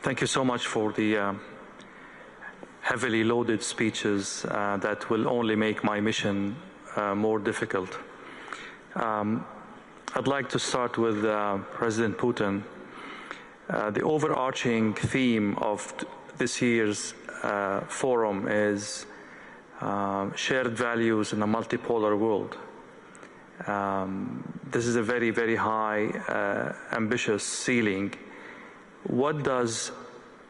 Thank you so much for the heavily loaded speeches that will only make my mission more difficult. I'd like to start with President Putin. The overarching theme of this year's forum is shared values in a multipolar world. This is a very, very high, ambitious ceiling. What does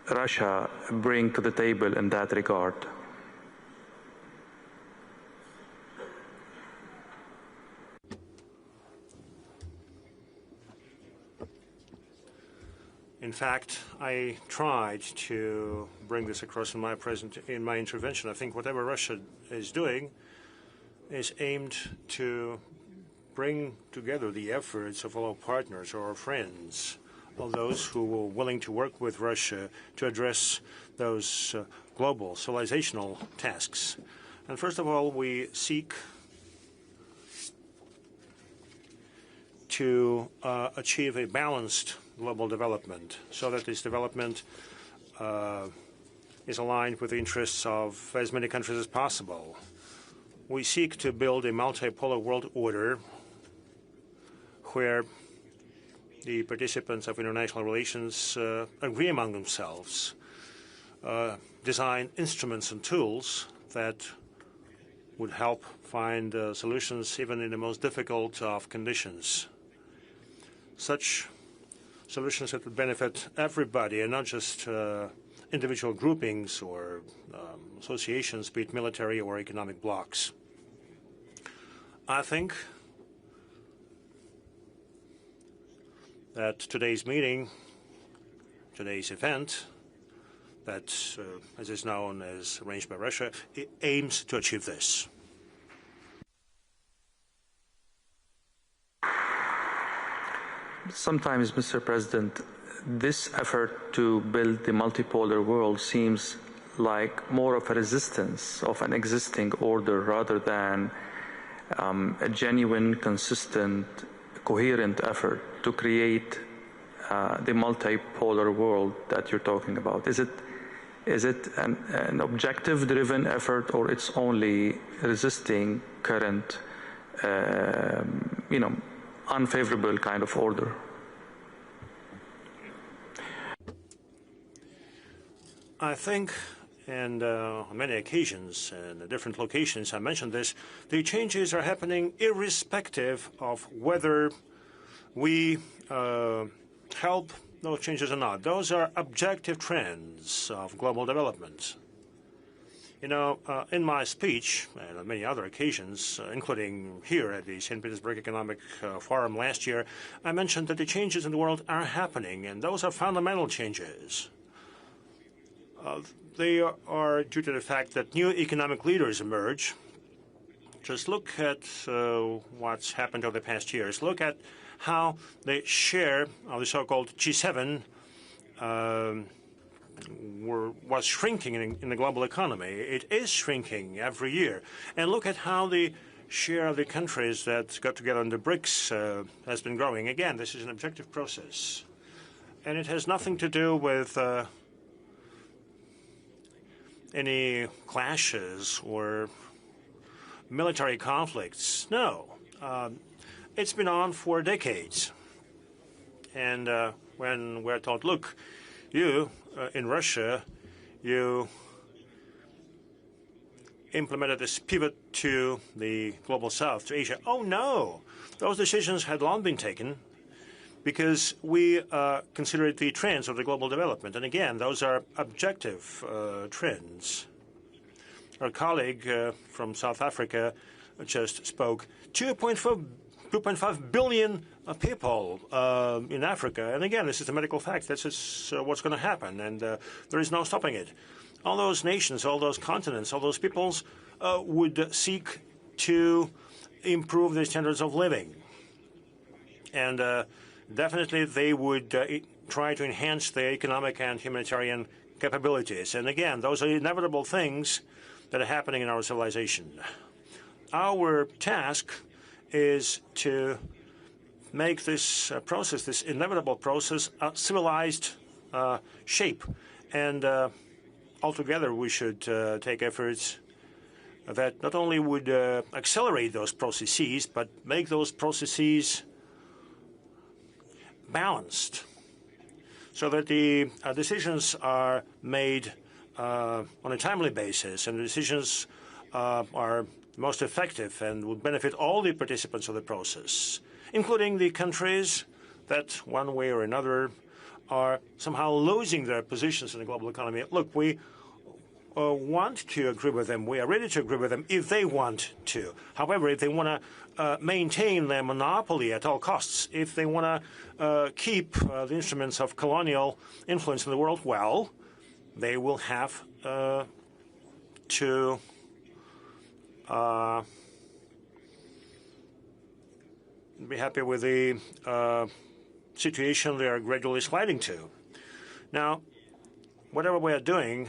Russia bring to the table in that regard? In fact, I tried to bring this across in my intervention. I think whatever Russia is doing is aimed to bring together the efforts of all our partners or our friends, all those who were willing to work with Russia to address those global civilizational tasks. And first of all, we seek to achieve a balanced global development so that this development is aligned with the interests of as many countries as possible. We seek to build a multipolar world order where the participants of international relations agree among themselves, design instruments and tools that would help find solutions even in the most difficult of conditions. Such solutions that would benefit everybody and not just individual groupings or associations, be it military or economic blocs. I think that today's meeting, today's event, that, as is known as arranged by Russia, it aims to achieve this. Sometimes, Mr. President, this effort to build the multipolar world seems like more of a resistance of an existing order rather than a genuine, consistent, coherent effort to create the multipolar world that you're talking about. Is it an objective-driven effort, or it's only resisting current, unfavorable kind of order? I think, and on many occasions and at different locations I mentioned this, the changes are happening irrespective of whether we help those changes or not. Those are objective trends of global development. You know, in my speech, and on many other occasions, including here at the Saint Petersburg Economic Forum last year, I mentioned that the changes in the world are happening, and those are fundamental changes. They are due to the fact that new economic leaders emerge. Just look at what's happened over the past years. Look at how the share of the so-called G7 was shrinking in the global economy. It is shrinking every year. And look at how the share of the countries that got together in the BRICS has been growing. Again, this is an objective process. And it has nothing to do with any clashes or military conflicts. No. It's been on for decades. And when we're told, look, you, in Russia, you implemented this pivot to the global south, to Asia. Oh, no. Those decisions had long been taken because we considered the trends of the global development. And again, those are objective trends. Our colleague from South Africa just spoke. 2.5 billion people in Africa. And again, this is a medical fact. This is what's going to happen, and there is no stopping it. All those nations, all those continents, all those peoples would seek to improve their standards of living. And definitely they would try to enhance their economic and humanitarian capabilities. And again, those are inevitable things that are happening in our civilization. Our task is to make this process, this inevitable process, a civilized shape. And altogether, we should take efforts that not only would accelerate those processes, but make those processes balanced, so that the decisions are made on a timely basis, and the decisions are most effective and will benefit all the participants of the process, including the countries that, one way or another, are somehow losing their positions in the global economy. Look, we want to agree with them. We are ready to agree with them if they want to. However, if they want to maintain their monopoly at all costs, if they want to keep the instruments of colonial influence in the world, well, they will have to be happy with the situation they are gradually sliding to. Now, whatever we are doing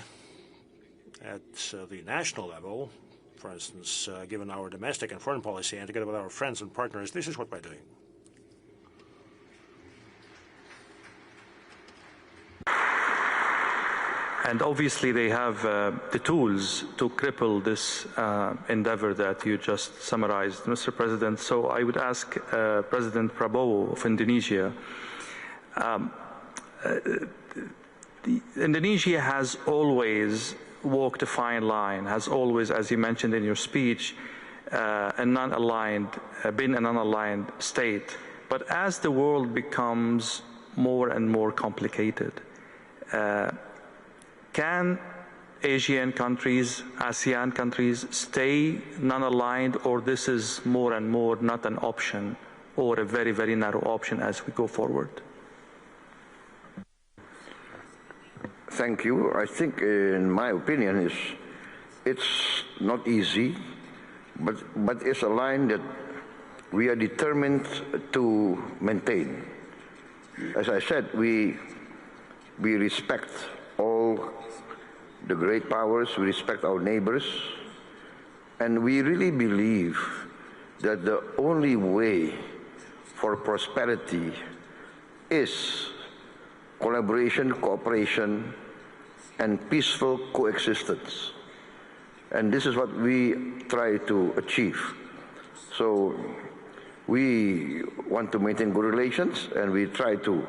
at the national level, for instance, given our domestic and foreign policy, and together with our friends and partners, this is what we're doing. And obviously they have the tools to cripple this endeavor that you just summarized, Mr. President. So I would ask President Prabowo of Indonesia. Indonesia has always walked a fine line, has always, as you mentioned in your speech, been a non-aligned state. But as the world becomes more and more complicated, can Asian countries, ASEAN countries, stay non-aligned, or this is more and more not an option, or a very, very narrow option as we go forward? Thank you. I think, in my opinion, it's not easy, but it's a line that we are determined to maintain. As I said, we respect all the great powers, we respect our neighbors, and we really believe that the only way for prosperity is collaboration, cooperation, and peaceful coexistence. And this is what we try to achieve. So we want to maintain good relations, and we try to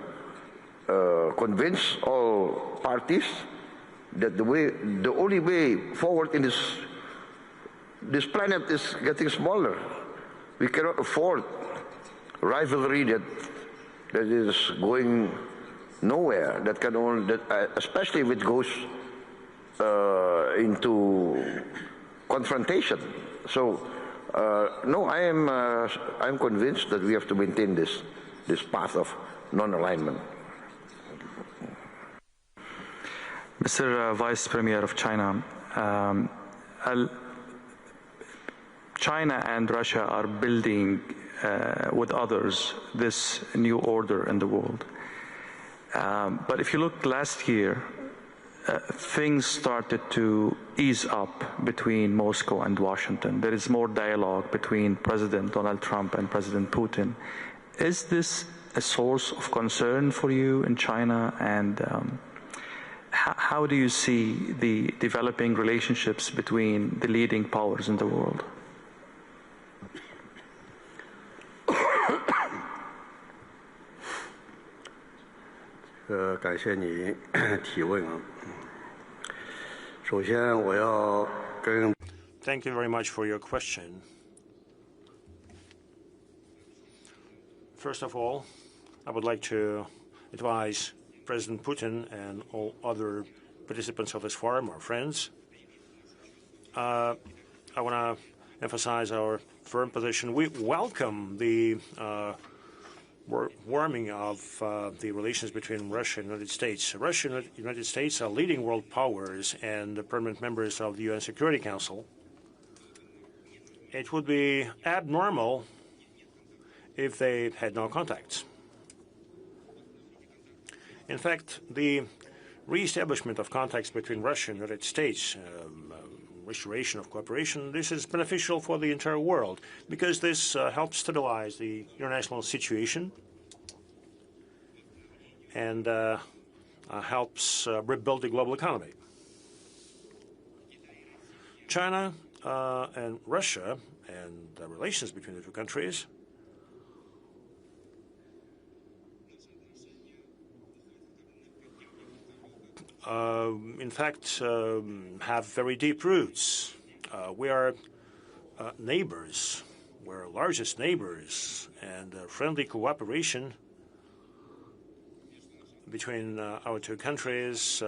convince all parties that the only way forward in this planet is getting smaller. We cannot afford rivalry that is going nowhere. That can only, especially if it goes into confrontation. So no, I'm convinced that we have to maintain this path of non-alignment. Mr. Vice Premier of China, China and Russia are building with others this new order in the world. But if you look last year, things started to ease up between Moscow and Washington. There is more dialogue between President Donald Trump and President Putin. Is this a source of concern for you in China? And how do you see the developing relationships between the leading powers in the world? Thank you very much for your question. First of all, I would like to advise President Putin and all other participants of this forum, our friends. I want to emphasize our firm position. We welcome the warming of the relations between Russia and the United States. Russia and the United States are leading world powers and the permanent members of the UN Security Council. It would be abnormal if they had no contacts. In fact, the re-establishment of contacts between Russia and the United States, restoration of cooperation, this is beneficial for the entire world because this helps stabilize the international situation. And helps rebuild the global economy. China and Russia and the relations between the two countries in fact have very deep roots. We are neighbors. We're largest neighbors, and friendly cooperation between our two countries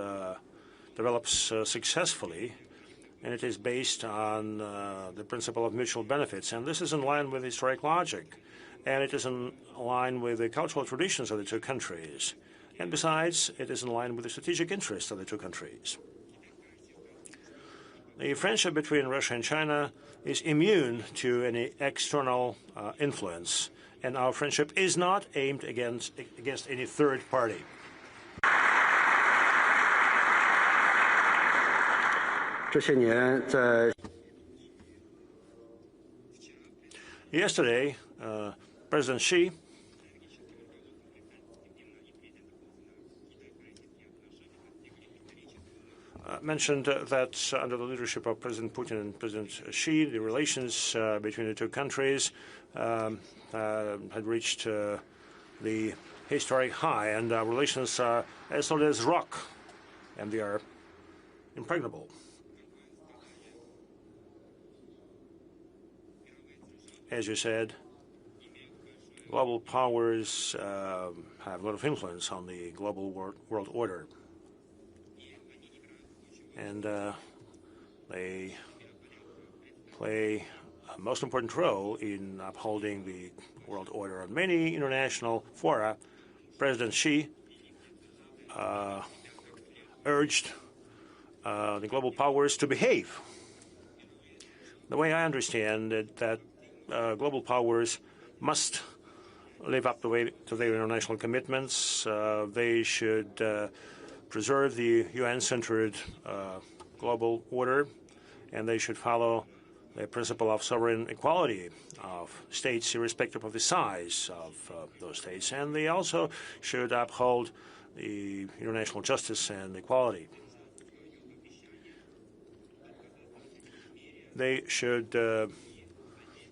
develops successfully, and it is based on the principle of mutual benefits. And this is in line with historic logic, and it is in line with the cultural traditions of the two countries. And besides, it is in line with the strategic interests of the two countries. The friendship between Russia and China is immune to any external influence, and our friendship is not aimed against any third party. Yesterday, President Xi mentioned that under the leadership of President Putin and President Xi, the relations between the two countries had reached the historic high, and relations are as solid as rock, and they are impregnable. As you said, global powers have a lot of influence on the global world order. And they play a most important role in upholding the world order. On many international fora, President Xi urged the global powers to behave. The way I understand it, that global powers must live up to their international commitments. They should preserve the UN-centered global order, and they should follow the principle of sovereign equality of states, irrespective of the size of those states. And they also should uphold the international justice and equality. They should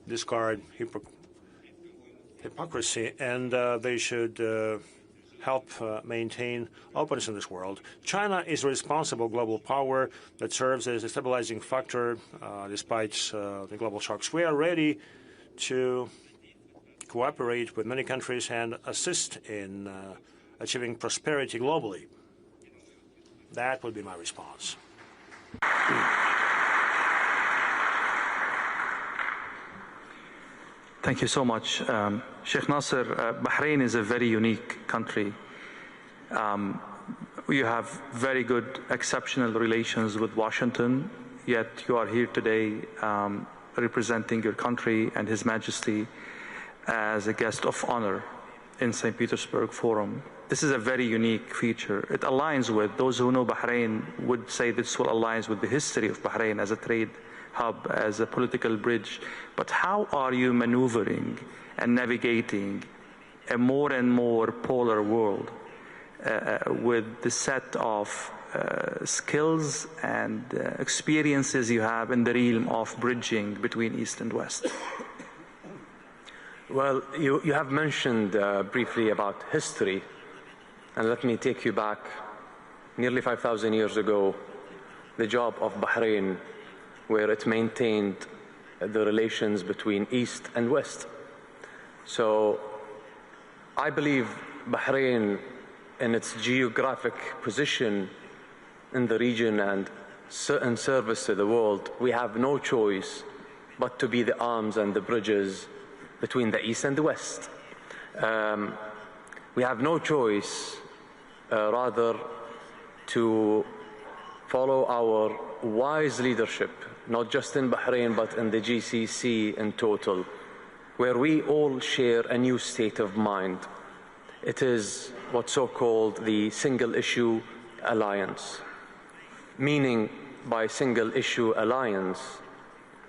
discard hypocrisy, and they should help maintain openness in this world. China is a responsible global power that serves as a stabilizing factor despite the global shocks. We are ready to cooperate with many countries and assist in achieving prosperity globally. That would be my response. Thank you so much. Sheikh Nasser, Bahrain is a very unique country. You have very good, exceptional relations with Washington, yet you are here today representing your country and His Majesty as a guest of honor in Saint Petersburg Forum. This is a very unique feature. It aligns with, those who know Bahrain would say this will align with the history of Bahrain as a trade hub, as a political bridge. But how are you maneuvering and navigating a more and more polar world with the set of skills and experiences you have in the realm of bridging between East and West? Well, you have mentioned briefly about history, and let me take you back nearly 5,000 years ago, the job of Bahrain, where it maintained the relations between East and West. So I believe Bahrain, in its geographic position in the region and in service to the world, we have no choice but to be the arms and the bridges between the East and the West. We have no choice, rather, to follow our wise leadership, not just in Bahrain, but in the GCC in total, where we all share a new state of mind. It is what's so-called the single-issue alliance. Meaning by single-issue alliance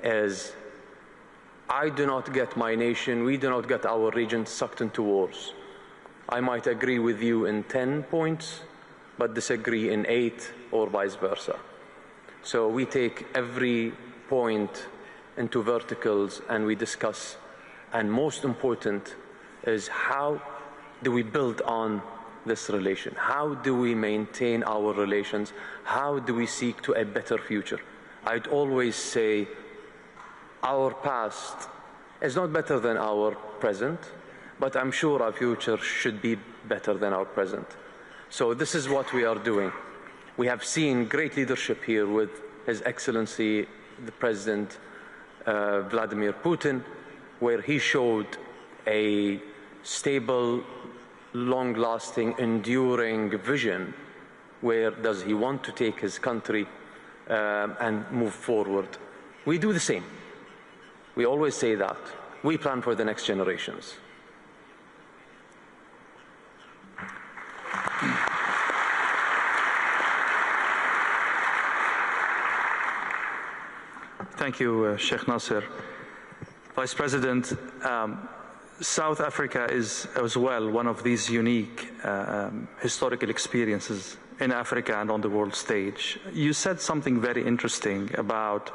is, I do not get my nation, we do not get our region sucked into wars. I might agree with you in 10 points, but disagree in 8 or vice versa. So we take every point into verticals and we discuss. And most important is how do we build on this relation? How do we maintain our relations? How do we seek to a better future? I'd always say our past is not better than our present, but I'm sure our future should be better than our present. So this is what we are doing. We have seen great leadership here with His Excellency, the President Vladimir Putin, where he showed a stable, long-lasting, enduring vision. Where does he want to take his country and move forward? We do the same. We always say that. We plan for the next generations. Thank you, Sheikh Nasser. Vice President, South Africa is as well one of these unique historical experiences in Africa and on the world stage. You said something very interesting about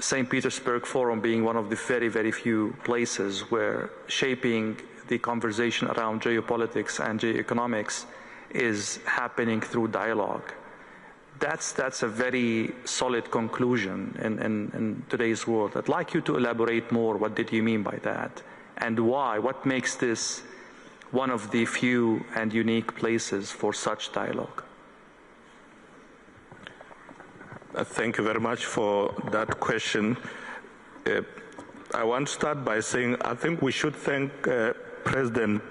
Saint Petersburg Forum being one of the very, very few places where shaping the conversation around geopolitics and geoeconomics is happening through dialogue. That's a very solid conclusion in today's world. I'd like you to elaborate more. What did you mean by that? And why? What makes this one of the few and unique places for such dialogue? Thank you very much for that question. I want to start by saying I think we should thank President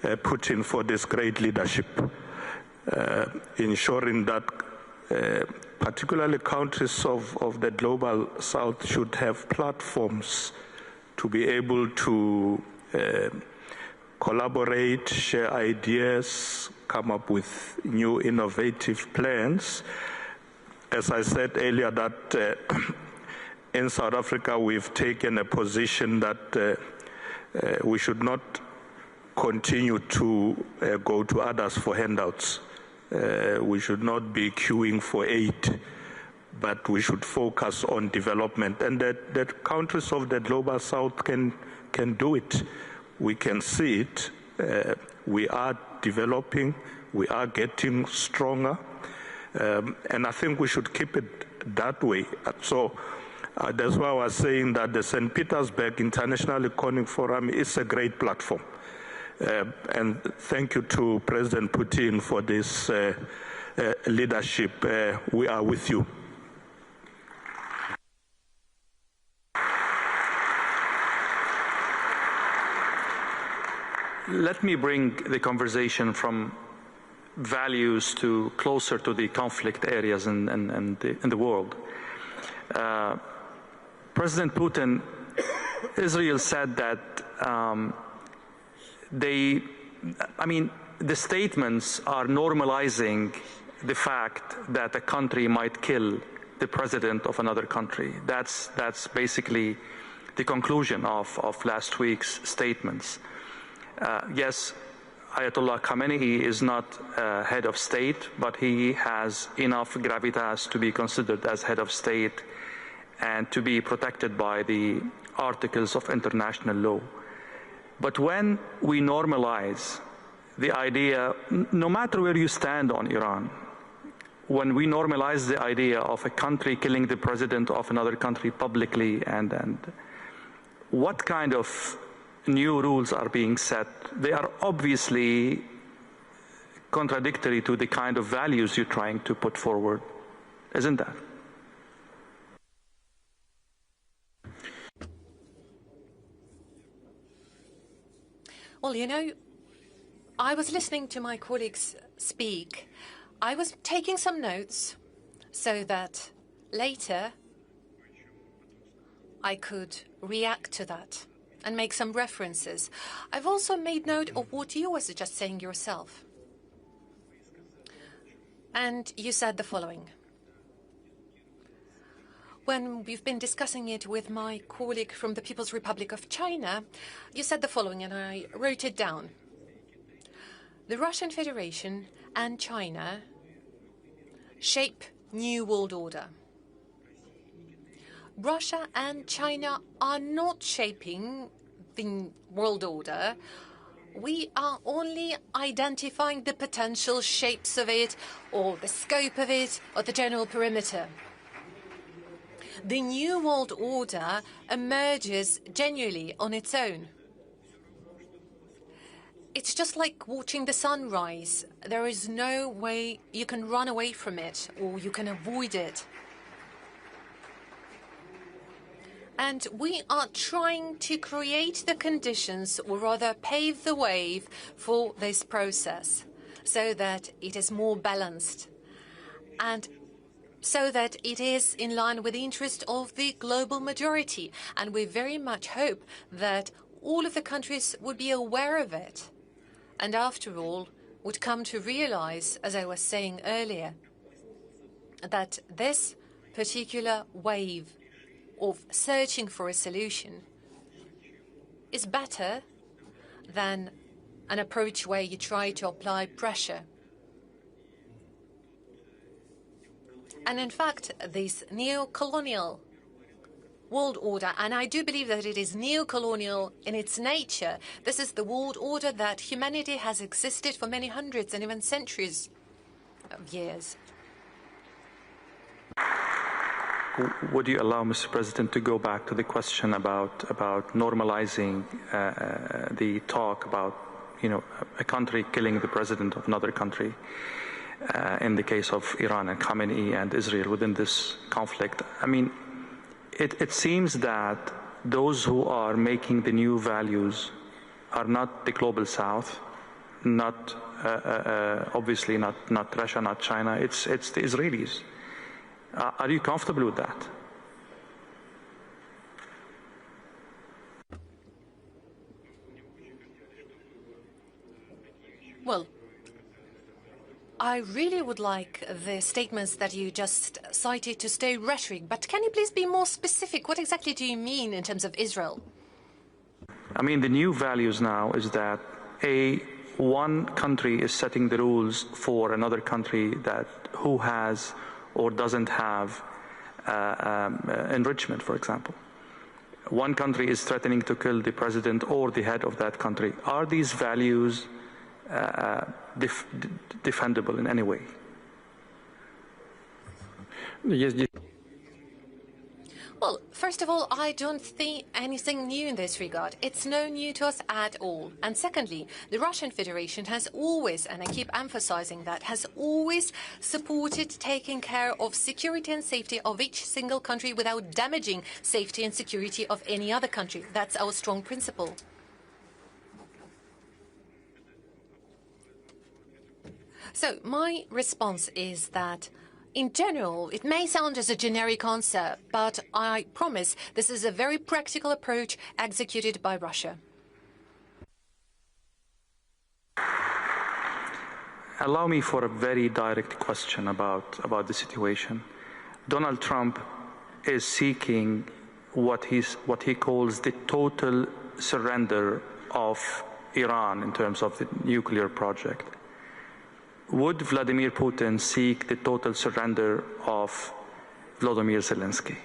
Putin for this great leadership, ensuring that particularly countries of the global south should have platforms to be able to collaborate, share ideas, come up with new innovative plans. As I said earlier, that in South Africa we've taken a position that we should not continue to go to others for handouts. We should not be queuing for aid, but we should focus on development. And that countries of the global south can do it. We can see it. We are developing. We are getting stronger. And I think we should keep it that way. So that's why I was saying that the Saint Petersburg International Economic Forum is a great platform. And thank you to President Putin for this leadership. We are with you. Let me bring the conversation from values to closer to the conflict areas in the world. President Putin, Israel said that the statements are normalizing the fact that a country might kill the president of another country. That's basically the conclusion of last week's statements. Yes, Ayatollah Khamenei is not head of state, but he has enough gravitas to be considered as head of state and to be protected by the articles of international law. But when we normalize the idea, no matter where you stand on Iran, when we normalize the idea of a country killing the president of another country publicly, and what kind of new rules are being set? They are obviously contradictory to the kind of values you're trying to put forward, isn't that? Well, you know, I was listening to my colleagues speak. I was taking some notes so that later I could react to that and make some references. I've also made note of what you were just saying yourself. And you said the following. When we've been discussing it with my colleague from the People's Republic of China, you said the following, and I wrote it down. The Russian Federation and China shape new world order. Russia and China are not shaping the world order. We are only identifying the potential shapes of it, or the scope of it, or the general perimeter. The new world order emerges genuinely on its own. It's just like watching the sunrise. There is no way you can run away from it, or you can avoid it. And we are trying to create the conditions, or rather pave the way for this process, so that it is more balanced and so that it is in line with the interest of the global majority. And we very much hope that all of the countries would be aware of it, and after all, would come to realize, as I was saying earlier, that this particular wave of searching for a solution is better than an approach where you try to apply pressure. And in fact, this neo-colonial world order, and I do believe that it is neo-colonial in its nature, this is the world order that humanity has existed for many hundreds and even centuries of years. Would you allow, Mr. President, to go back to the question about normalizing the talk about, a country killing the president of another country, in the case of Iran and Khamenei and Israel within this conflict? I mean, it seems that those who are making the new values are not the global South, not obviously not Russia, not China. It's the Israelis. Are you comfortable with that? Well, I really would like the statements that you just cited to stay rhetoric, but can you please be more specific? What exactly do you mean in terms of Israel? I mean, the new values now is that one country is setting the rules for another country who has or doesn't have enrichment, for example. One country is threatening to kill the president or the head of that country. Are these values defendable in any way? Well, first of all, I don't see anything new in this regard. It's no new to us at all. And secondly, the Russian Federation has always, and I keep emphasizing that, has always supported taking care of security and safety of each single country without damaging safety and security of any other country. That's our strong principle. So my response is that, in general, it may sound as a generic answer, but I promise this is a very practical approach executed by Russia. Allow me for a very direct question about the situation. Donald Trump is seeking what he calls the total surrender of Iran in terms of the nuclear project. Would Vladimir Putin seek the total surrender of Volodymyr Zelensky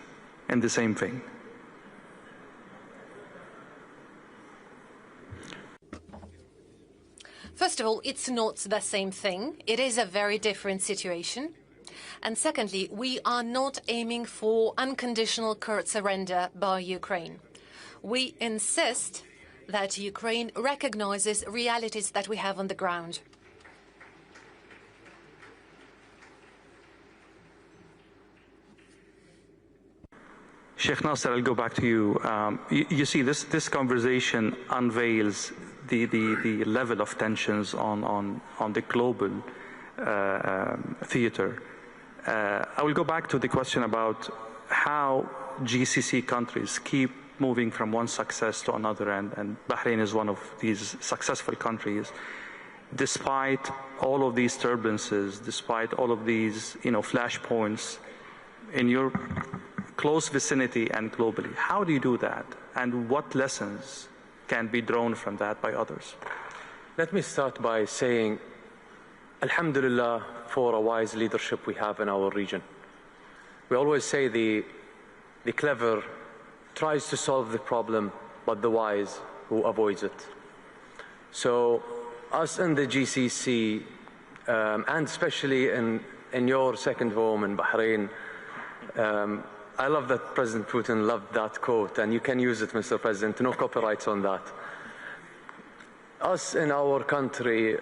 in the same vein? First of all, it's not the same thing. It is a very different situation. And secondly, we are not aiming for unconditional surrender by Ukraine. We insist that Ukraine recognizes realities that we have on the ground. Sheikh Nasser, I'll go back to you. You see, this conversation unveils the level of tensions on the global theater. I will go back to the question about how GCC countries keep moving from one success to another, and Bahrain is one of these successful countries, despite all of these turbulences, despite all of these flashpoints in your close vicinity and globally. How do you do that? And what lessons can be drawn from that by others? Let me start by saying, Alhamdulillah, for a wise leadership we have in our region. We always say the clever tries to solve the problem, but the wise who avoids it. So us in the GCC, and especially in your second home in Bahrain, I love that President Putin loved that quote, and you can use it, Mr. President, no copyrights on that. Us in our country,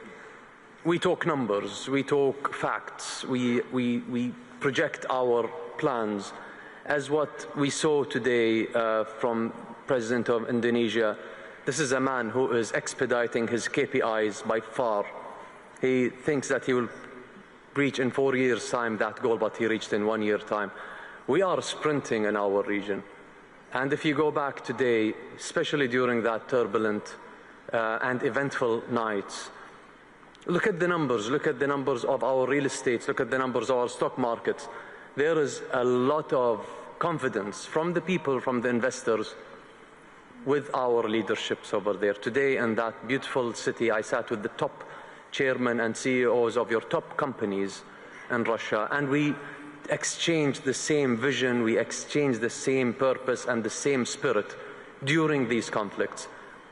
we talk numbers, we talk facts, we project our plans. As what we saw today from President of Indonesia, this is a man who is expediting his KPIs by far. He thinks that he will reach in 4 years' time that goal, but he reached in 1 year time. We are sprinting in our region. And if you go back today, especially during that turbulent and eventful nights, look at the numbers of our real estates, look at the numbers of our stock markets. There is a lot of confidence from the people, from the investors, with our leaderships over there. Today in that beautiful city, I sat with the top chairmen and CEOs of your top companies in Russia, and we exchanged the same vision, we exchanged the same purpose and the same spirit during these conflicts.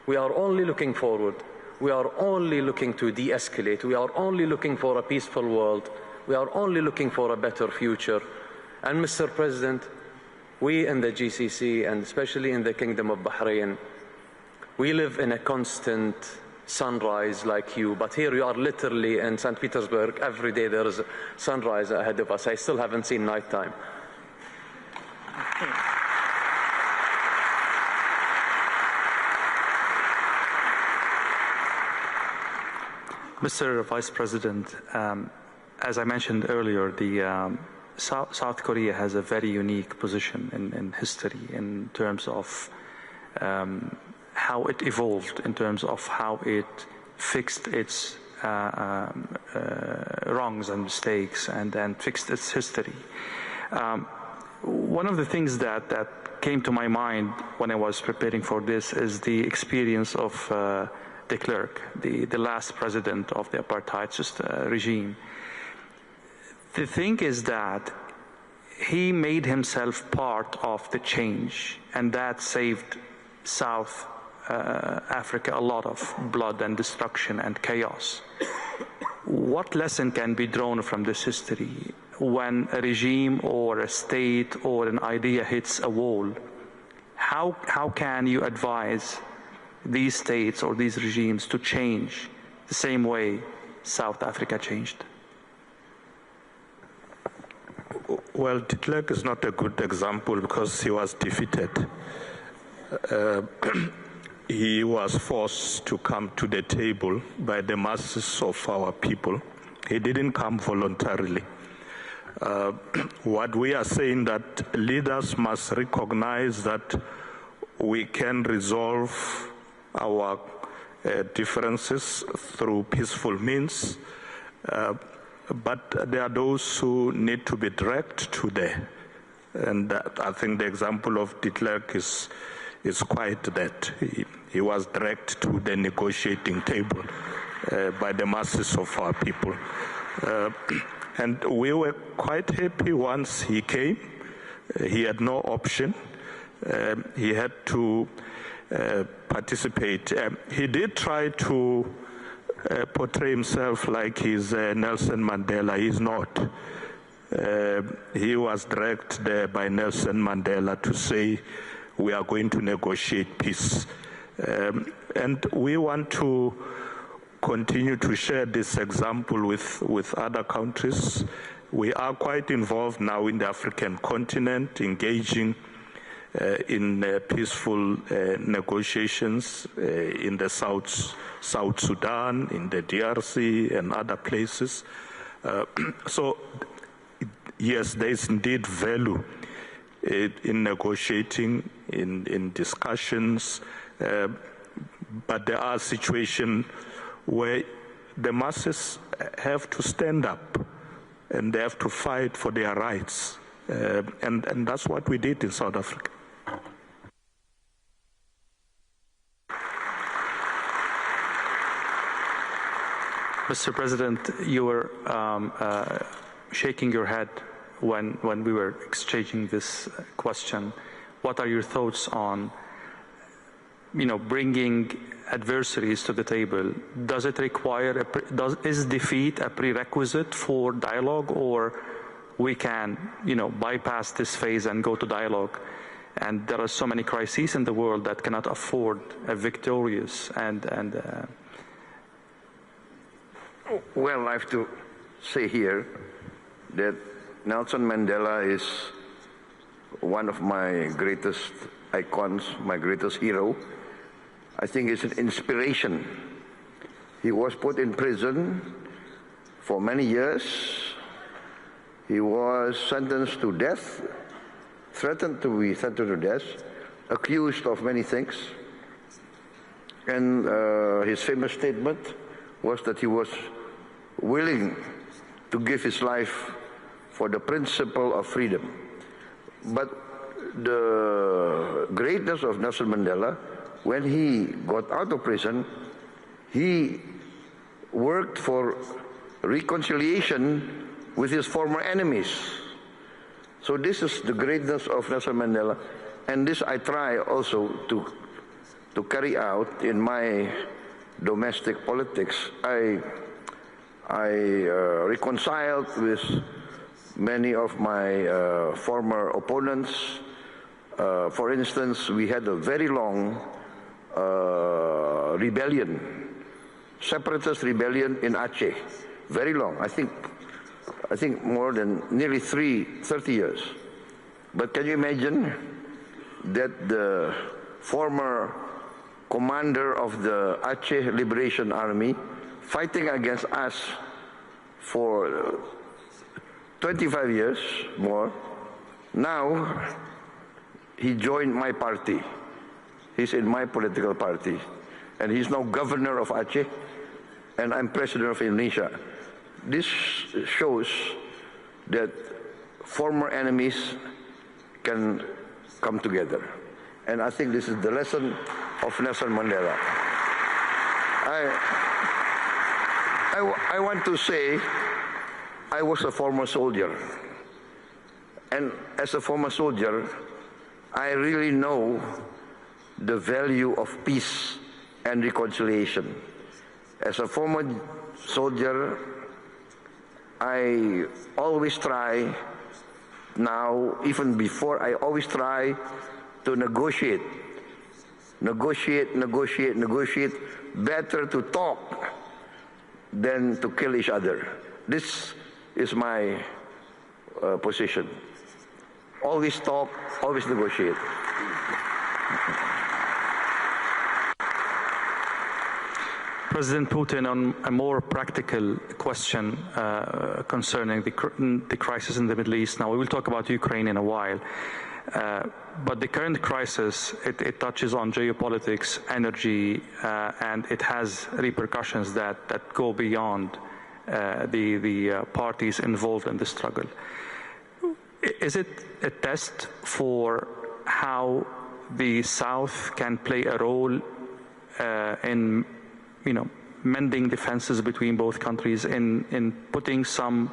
We are only looking forward. We are only looking to de-escalate. We are only looking for a peaceful world. We are only looking for a better future. And Mr. President, we in the GCC, and especially in the Kingdom of Bahrain, we live in a constant sunrise like you, but here you are literally in Saint Petersburg. Every day there is a sunrise ahead of us. I still haven't seen nighttime. Mr. Vice President, as I mentioned earlier, the South Korea has a very unique position in history in terms of how it evolved, in terms of how it fixed its wrongs and mistakes and fixed its history. One of the things that came to my mind when I was preparing for this is the experience of de Klerk, the last president of the apartheid regime. The thing is that he made himself part of the change, and that saved South Africa a lot of blood and destruction and chaos. What lesson can be drawn from this history when a regime or a state or an idea hits a wall? How can you advise these states or these regimes to change the same way South Africa changed? Well, de Klerk is not a good example because he was defeated. He was forced to come to the table by the masses of our people. He didn't come voluntarily. What we are saying that leaders must recognize that we can resolve our differences through peaceful means, but there are those who need to be dragged to there. And I think the example of de Klerk is quite that. He was dragged to the negotiating table by the masses of our people. And we were quite happy once he came. He had no option. He had to participate. He did try to portray himself like he's Nelson Mandela. He's not. He was dragged there by Nelson Mandela to say, we are going to negotiate peace. And we want to continue to share this example with other countries. We are quite involved now in the African continent, engaging in peaceful negotiations in the South Sudan, in the DRC and other places. So yes, there is indeed value in negotiating, in discussions, but there are situations where the masses have to stand up and they have to fight for their rights. And that's what we did in South Africa. Mr. President, you were shaking your head when we were exchanging this question. What are your thoughts on, bringing adversaries to the table? Does it require, is defeat a prerequisite for dialogue, or we can, bypass this phase and go to dialogue? And there are so many crises in the world that cannot afford a victorious Well, I have to say here that Nelson Mandela is one of my greatest icons, my greatest hero. I think it's an inspiration. He was put in prison for many years. He was sentenced to death, threatened to be sentenced to death, accused of many things. And his famous statement was that he was willing to give his life for the principle of freedom. But the greatness of Nelson Mandela, when he got out of prison, he worked for reconciliation with his former enemies. So this is the greatness of Nelson Mandela, and this I try also to carry out in my domestic politics. I reconciled with many of my former opponents. For instance, we had a very long rebellion, separatist rebellion in Aceh, very long. I think more than nearly 30 years. But can you imagine that the former commander of the Aceh Liberation Army, fighting against us for 25 years more, now he joined my party. He's in my political party. And he's now governor of Aceh, and I'm president of Indonesia. This shows that former enemies can come together. And I think this is the lesson of Nelson Mandela. I want to say I was a former soldier. And as a former soldier, I really know the value of peace and reconciliation. As a former soldier, I always try, now, even before, I always try to negotiate. Negotiate. Better to talk than to kill each other. This is my position. Always talk, always negotiate. President Putin, on a more practical question concerning the crisis in the Middle East. Now, we will talk about Ukraine in a while. But the current crisis, it touches on geopolitics, energy, and it has repercussions that go beyond the parties involved in the struggle. Is it a test for how the South can play a role in, mending defenses between both countries, in putting some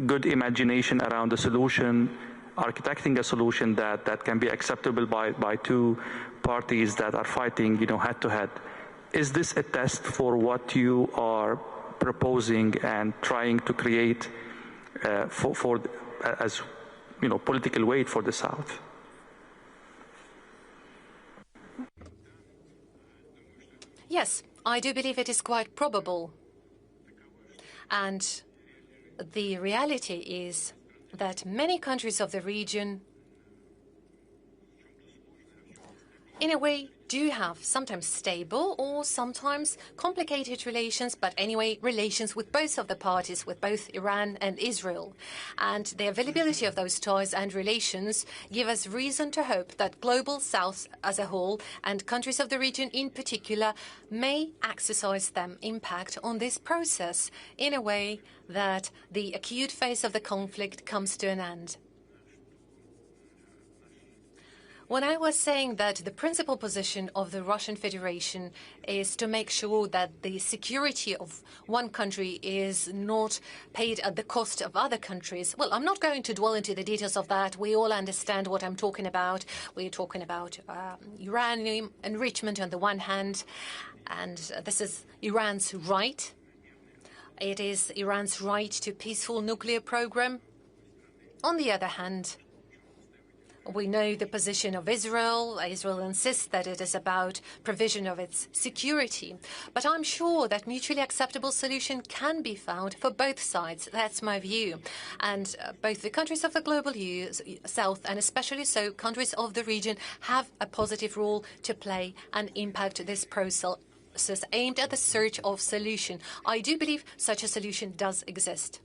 good imagination around the solution, architecting a solution that can be acceptable by two parties that are fighting, head to head? Is this a test for what you are proposing and trying to create as political weight for the South? Yes, I do believe it is quite probable. And the reality is that many countries of the region, in a way, do have sometimes stable or sometimes complicated relations, but anyway, relations with both of the parties, with both Iran and Israel. And the availability of those ties and relations give us reason to hope that global South as a whole, and countries of the region in particular, may exercise them impact on this process in a way that the acute phase of the conflict comes to an end. When I was saying that the principal position of the Russian Federation is to make sure that the security of one country is not paid at the cost of other countries, well, I'm not going to dwell into the details of that. We all understand what I'm talking about. We're talking about uranium enrichment on the one hand, and this is Iran's right. It is Iran's right to peaceful nuclear program. On the other hand, we know the position of Israel. Israel insists that it is about provision of its security. But I'm sure that mutually acceptable solution can be found for both sides. That's my view. And both the countries of the global south and especially so countries of the region have a positive role to play and impact this process aimed at the search of solution. I do believe such a solution does exist.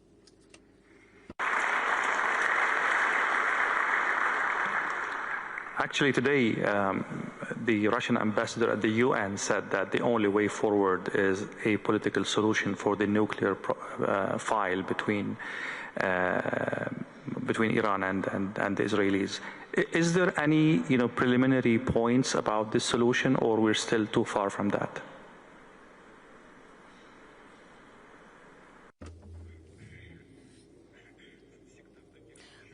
Actually, today, the Russian ambassador at the UN said that the only way forward is a political solution for the nuclear file between Iran and the Israelis. Is there any, preliminary points about this solution, or we're still too far from that?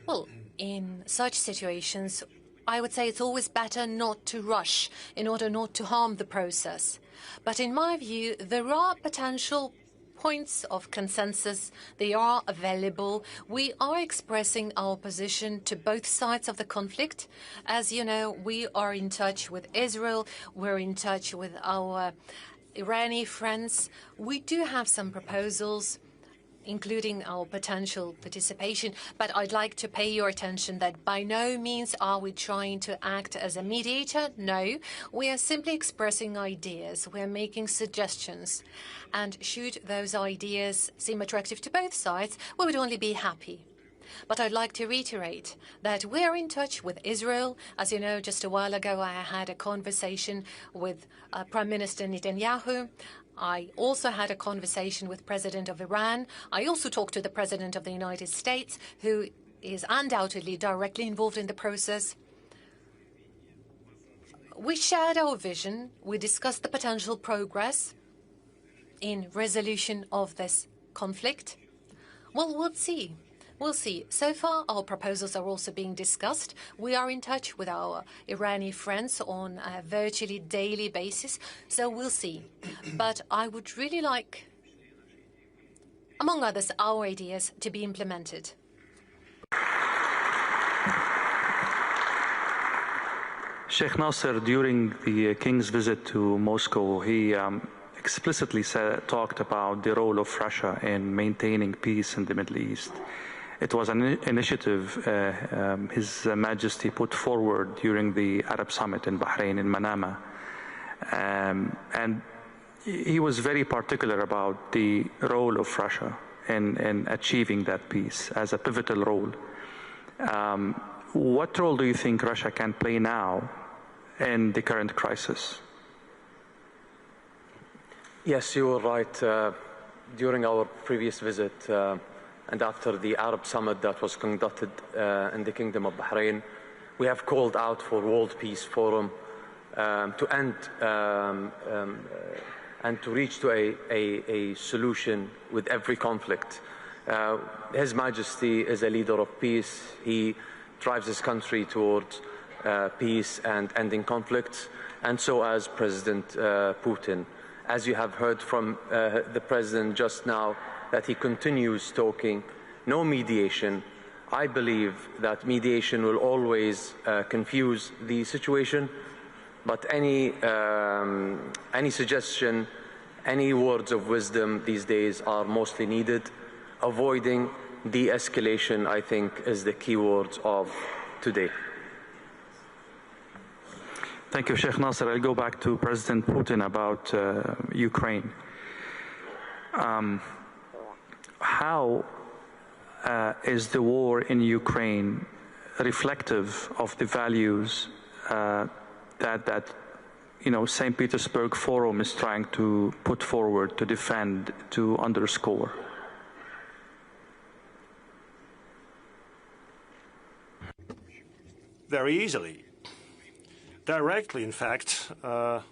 Well, in such situations, I would say it's always better not to rush in order not to harm the process. But in my view, there are potential points of consensus. They are available. We are expressing our position to both sides of the conflict. As you know, we are in touch with Israel. We're in touch with our Iranian friends. We do have some proposals, including our potential participation. But I'd like to pay your attention that by no means are we trying to act as a mediator. No, we are simply expressing ideas. We're making suggestions. And should those ideas seem attractive to both sides, we would only be happy. But I'd like to reiterate that we are in touch with Israel. As you know, just a while ago, I had a conversation with Prime Minister Netanyahu. I also had a conversation with President of Iran. I also talked to the President of the United States, who is undoubtedly directly involved in the process. We shared our vision. We discussed the potential progress in resolution of this conflict. Well, we'll see. We'll see. So far, our proposals are also being discussed. We are in touch with our Iranian friends on a virtually daily basis, so we'll see. But I would really like, among others, our ideas to be implemented. Sheikh Nasser, during the King's visit to Moscow, he explicitly talked about the role of Russia in maintaining peace in the Middle East. It was an initiative His Majesty put forward during the Arab Summit in Bahrain, in Manama. And he was very particular about the role of Russia in achieving that peace as a pivotal role. What role do you think Russia can play now in the current crisis? Yes, you were right. During our previous visit, and after the Arab Summit that was conducted in the Kingdom of Bahrain, we have called out for World Peace Forum to end and to reach to a solution with every conflict. His Majesty is a leader of peace. He drives his country towards peace and ending conflicts, and so as President Putin. As you have heard from the President just now, that he continues talking, no mediation. I believe that mediation will always confuse the situation, but any suggestion, any words of wisdom these days are mostly needed. Avoiding de-escalation, I think, is the key words of today. Thank you, Sheikh Nasser. I'll go back to President Putin about Ukraine. How is the war in Ukraine reflective of the values that Saint Petersburg Forum is trying to put forward, to defend, to underscore? Very easily. directly, in fact, there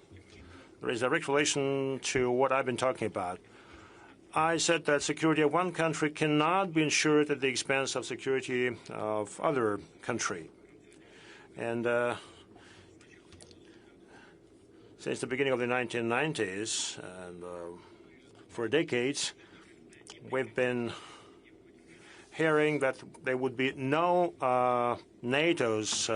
is a direct relation to what I've been talking about. I said that security of one country cannot be ensured at the expense of security of other country. And since the beginning of the 1990s, and for decades, we've been hearing that there would be no NATO's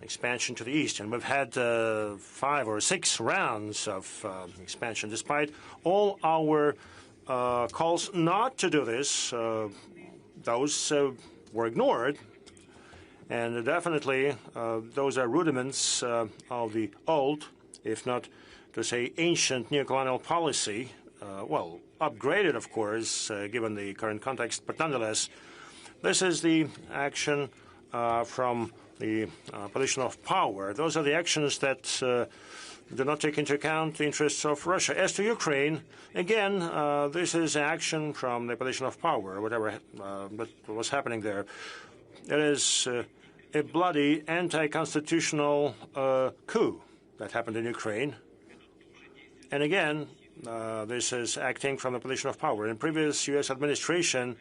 expansion to the east. And we've had 5 or 6 rounds of expansion. Despite all our calls not to do this, those were ignored. And definitely, those are rudiments of the old, if not to say ancient, neocolonial policy. Well, upgraded, of course, given the current context. But nonetheless, this is the action from the position of power. Those are the actions that do not take into account the interests of Russia. As to Ukraine, again, this is action from the position of power, whatever what was happening there. It is a bloody anti-constitutional coup that happened in Ukraine. And again, this is acting from the position of power. In previous U.S. administration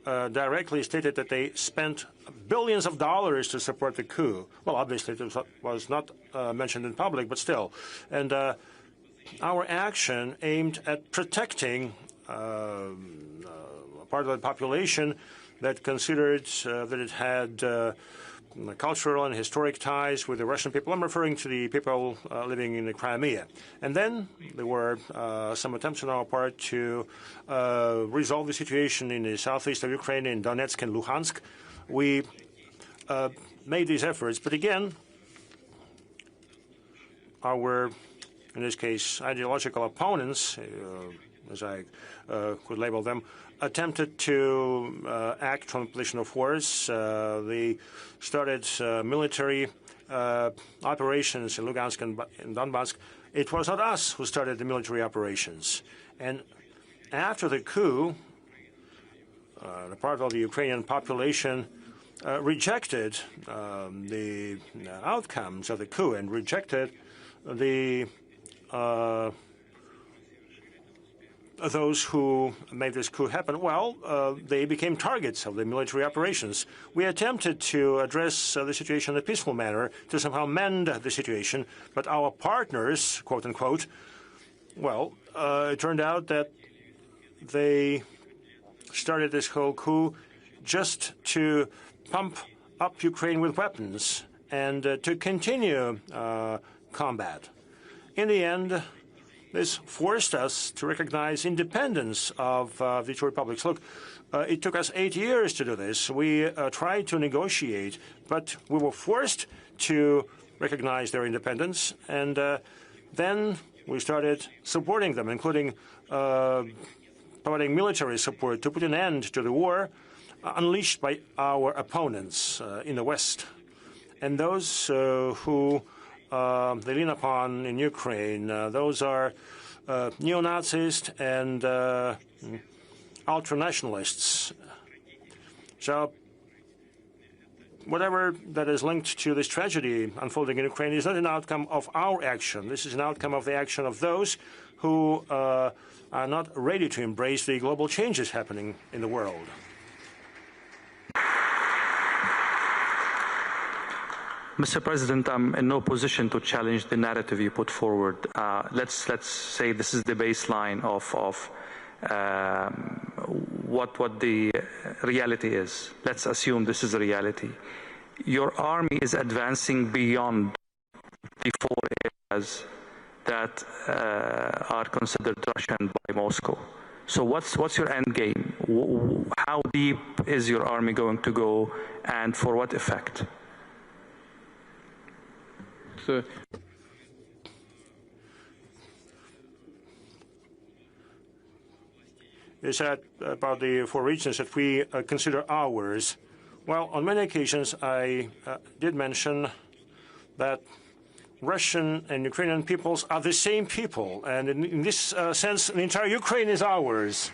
directly stated that they spent billions of dollars to support the coup. Well, obviously, it was not mentioned in public, but still. And our action aimed at protecting a part of the population that considered that it had cultural and historic ties with the Russian people. I'm referring to the people living in the Crimea. And then there were some attempts on our part to resolve the situation in the southeast of Ukraine, in Donetsk and Luhansk. We made these efforts, but again, our, in this case, ideological opponents, as I could label them, attempted to act from a position of force. They started military operations in Lugansk and Donbass. It was not us who started the military operations. And after the coup, the part of the Ukrainian population rejected the outcomes of the coup and rejected the those who made this coup happen. Well, they became targets of the military operations. We attempted to address the situation in a peaceful manner to somehow mend the situation, but our partners, quote unquote, well, it turned out that they started this whole coup just to pump up Ukraine with weapons and to continue combat. In the end, this forced us to recognize independence of the two republics. Look, it took us 8 years to do this. We tried to negotiate, but we were forced to recognize their independence, and then we started supporting them, including providing military support to put an end to the war unleashed by our opponents in the West. And those who they lean upon in Ukraine, those are neo-Nazis and ultra-nationalists. So whatever that is linked to this tragedy unfolding in Ukraine is not an outcome of our action. This is an outcome of the action of those who are not ready to embrace the global changes happening in the world. Mr. President, I'm in no position to challenge the narrative you put forward. Let's say this is the baseline of what the reality is. Let's assume this is a reality. Your army is advancing beyond the 4 areas that are considered Russian by Moscow. So what's your end game? How deep is your army going to go, and for what effect? You said about the 4 regions that we consider ours. Well, on many occasions I did mention that Russian and Ukrainian peoples are the same people, and in this sense, the entire Ukraine is ours.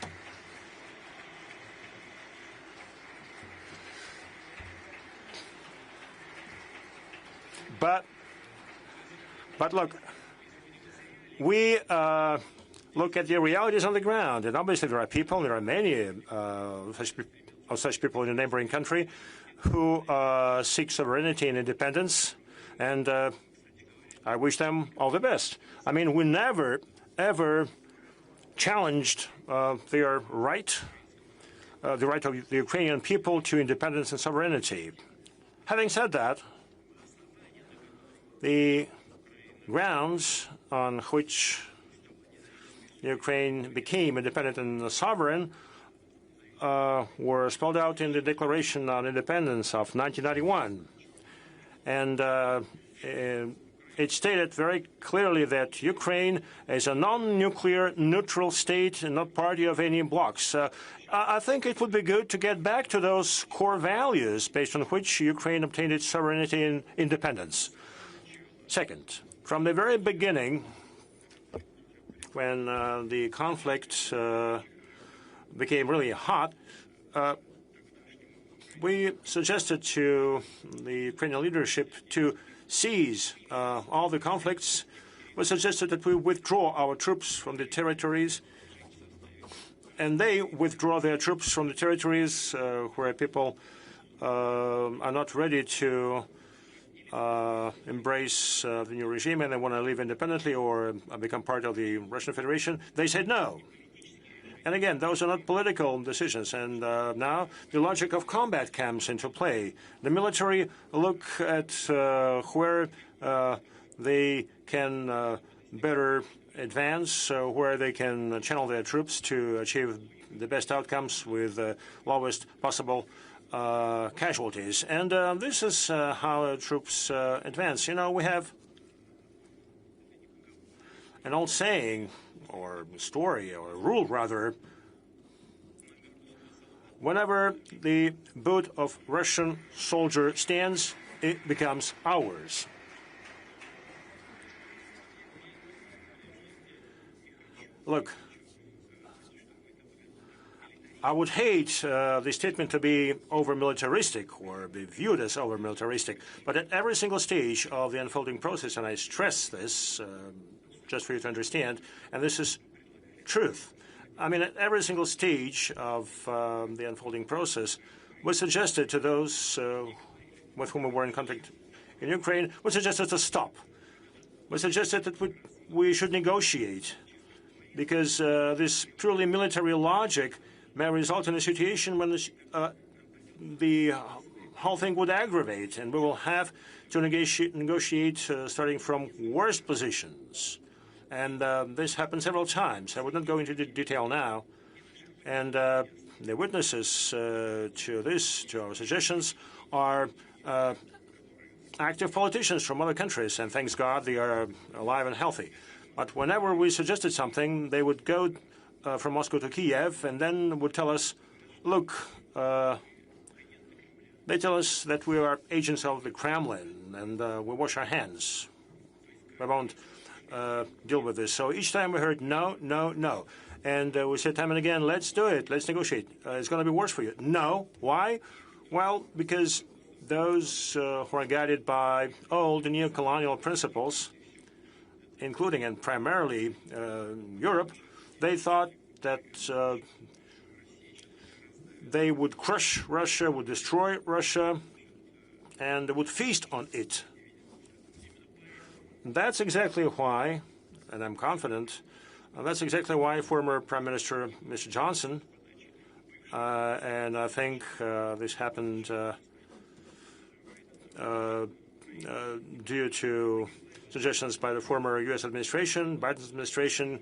But But look, we look at the realities on the ground, and obviously there are people, there are many of such people in a neighboring country who seek sovereignty and independence, and I wish them all the best. I mean, we never, ever challenged their right, the right of the Ukrainian people to independence and sovereignty. Having said that, the grounds on which Ukraine became independent and sovereign were spelled out in the Declaration on Independence of 1991. And it stated very clearly that Ukraine is a non-nuclear neutral state and not party of any blocs. I think it would be good to get back to those core values based on which Ukraine obtained its sovereignty and independence. Second, from the very beginning, when the conflict became really hot, we suggested to the Ukrainian leadership to cease all the conflicts. We suggested that we withdraw our troops from the territories, and they withdraw their troops from the territories where people are not ready to embrace the new regime and they want to live independently or become part of the Russian Federation. They said no. And again, those are not political decisions. And now the logic of combat comes into play. The military look at where they can better advance, where they can channel their troops to achieve the best outcomes with the lowest possible casualties. And this is how troops advance. You know, we have an old saying, or story, or rule rather, whenever the boot of Russian soldier stands, it becomes ours. Look, I would hate the statement to be over-militaristic or be viewed as over-militaristic, but at every single stage of the unfolding process, and I stress this just for you to understand, and this is truth. I mean, at every single stage of the unfolding process, we suggested to those with whom we were in contact in Ukraine, we suggested to stop. We suggested that we should negotiate, because this purely military logic may result in a situation when the whole thing would aggravate, and we will have to negotiate starting from worst positions. And this happened several times. I would not go into detail now. And the witnesses to our suggestions, are active politicians from other countries, and thanks God they are alive and healthy. But whenever we suggested something, they would go from Moscow to Kiev and then would tell us, look, they tell us that we are agents of the Kremlin and we wash our hands. We won't deal with this. So each time we heard no, no, no. And we said time and again, let's do it, let's negotiate. It's going to be worse for you. No. Why? Well, because those who are guided by old neo-colonial principles, including and primarily Europe, they thought that they would crush Russia, would destroy Russia, and would feast on it. That's exactly why, and I'm confident, that's exactly why former Prime Minister Mr. Johnson, and I think this happened due to suggestions by the former U.S. administration, Biden's administration,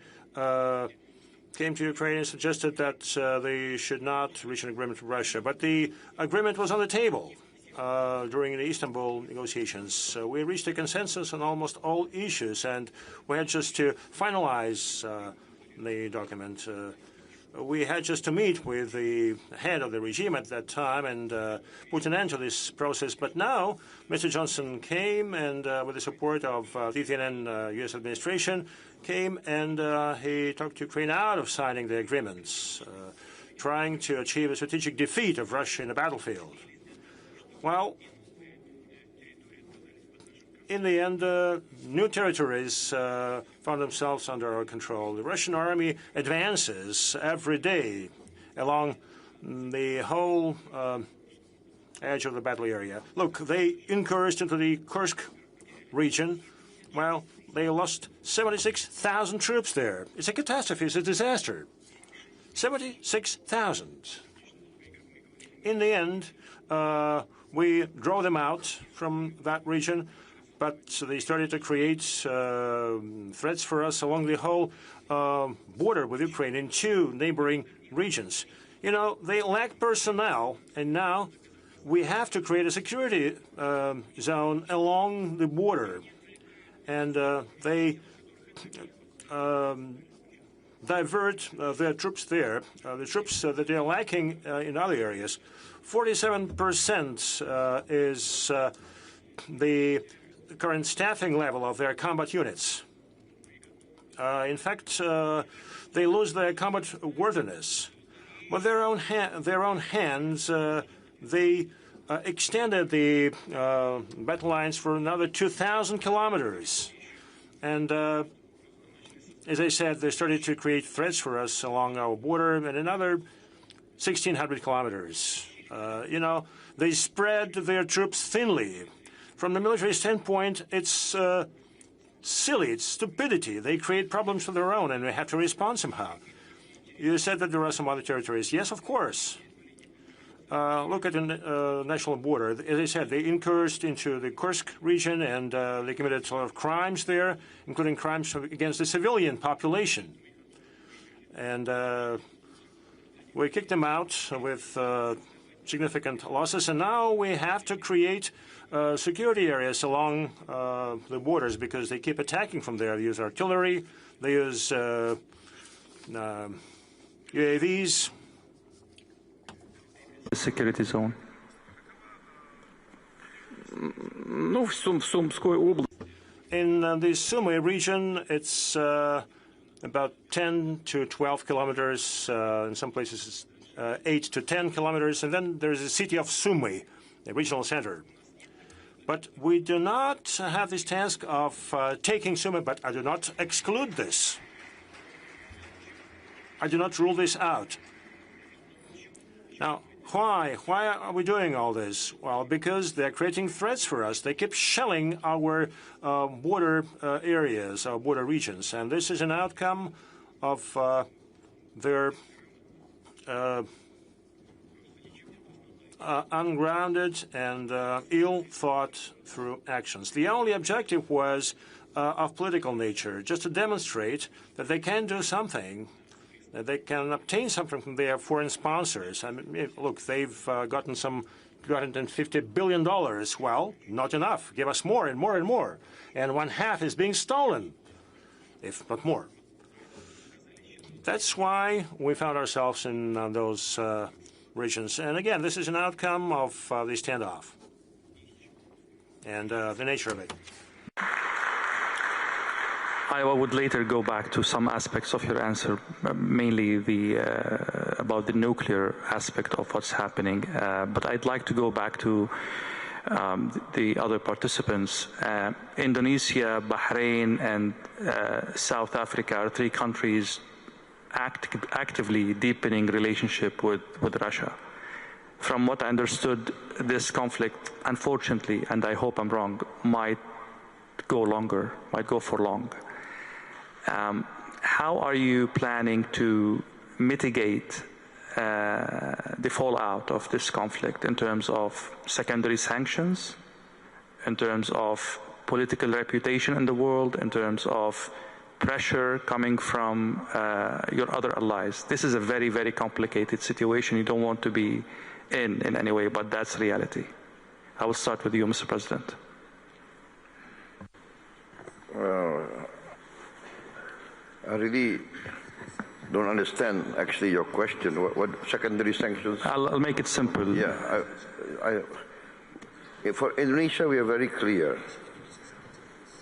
came to Ukraine and suggested that they should not reach an agreement with Russia. But the agreement was on the table during the Istanbul negotiations. We reached a consensus on almost all issues, and we had just to finalize the document. We had just to meet with the head of the regime at that time and put an end to this process. But now, Mr. Johnson came and, with the support of the Lithuanian U.S. administration, came and he talked Ukraine out of signing the agreements, trying to achieve a strategic defeat of Russia in the battlefield. Well, in the end, new territories found themselves under our control. The Russian army advances every day along the whole edge of the battle area. Look, they incurred into the Kursk region. Well, they lost 76,000 troops there. It's a catastrophe. It's a disaster. 76,000. In the end, we drove them out from that region, but they started to create threats for us along the whole border with Ukraine in two neighboring regions. You know, they lack personnel, and now we have to create a security zone along the border. And they divert their troops there, the troops that they are lacking in other areas. 47% is the current staffing level of their combat units. In fact, they lose their combat worthiness. With their own hands, they extended the battle lines for another 2,000 kilometers. And as I said, they started to create threats for us along our border and another 1,600 kilometers. You know, they spread their troops thinly. From the military standpoint, it's silly, it's stupidity. They create problems of their own, and we have to respond somehow. You said that there are some other territories. Yes, of course. Look at the national border. As I said, they incurred into the Kursk region, and they committed a lot of crimes there, including crimes against the civilian population. And we kicked them out with significant losses, and now we have to create security areas along the borders because they keep attacking from there. They use artillery, they use UAVs. The security zone. In the Sumy region, it's about 10 to 12 kilometers. In some places, it's 8 to 10 kilometers. And then there's the city of Sumy, the regional center. But we do not have this task of taking Sumy, but I do not exclude this. I do not rule this out. Now, why? Why are we doing all this? Well, because they're creating threats for us. They keep shelling our border areas, our border regions. And this is an outcome of their ungrounded and ill-thought-through actions. The only objective was of political nature, just to demonstrate that they can do something, that they can obtain something from their foreign sponsors. I mean, look, they've gotten some $250 billion. Well, not enough. Give us more and more and more. And one half is being stolen, if not more. That's why we found ourselves in those regions. And again, this is an outcome of the standoff and the nature of it. I would later go back to some aspects of your answer, mainly about the nuclear aspect of what's happening. But I'd like to go back to the other participants. Indonesia, Bahrain, and South Africa are three countries actively deepening relationship with Russia. From what I understood, this conflict, unfortunately, and I hope I'm wrong, might go for long. How are you planning to mitigate the fallout of this conflict in terms of secondary sanctions, in terms of political reputation in the world, in terms of pressure coming from your other allies? This is a very, very complicated situation you don't want to be in any way, but that's reality. I will start with you, Mr. President. I really don't understand, actually, your question. What secondary sanctions? I'll make it simple. Yeah. For Indonesia, we are very clear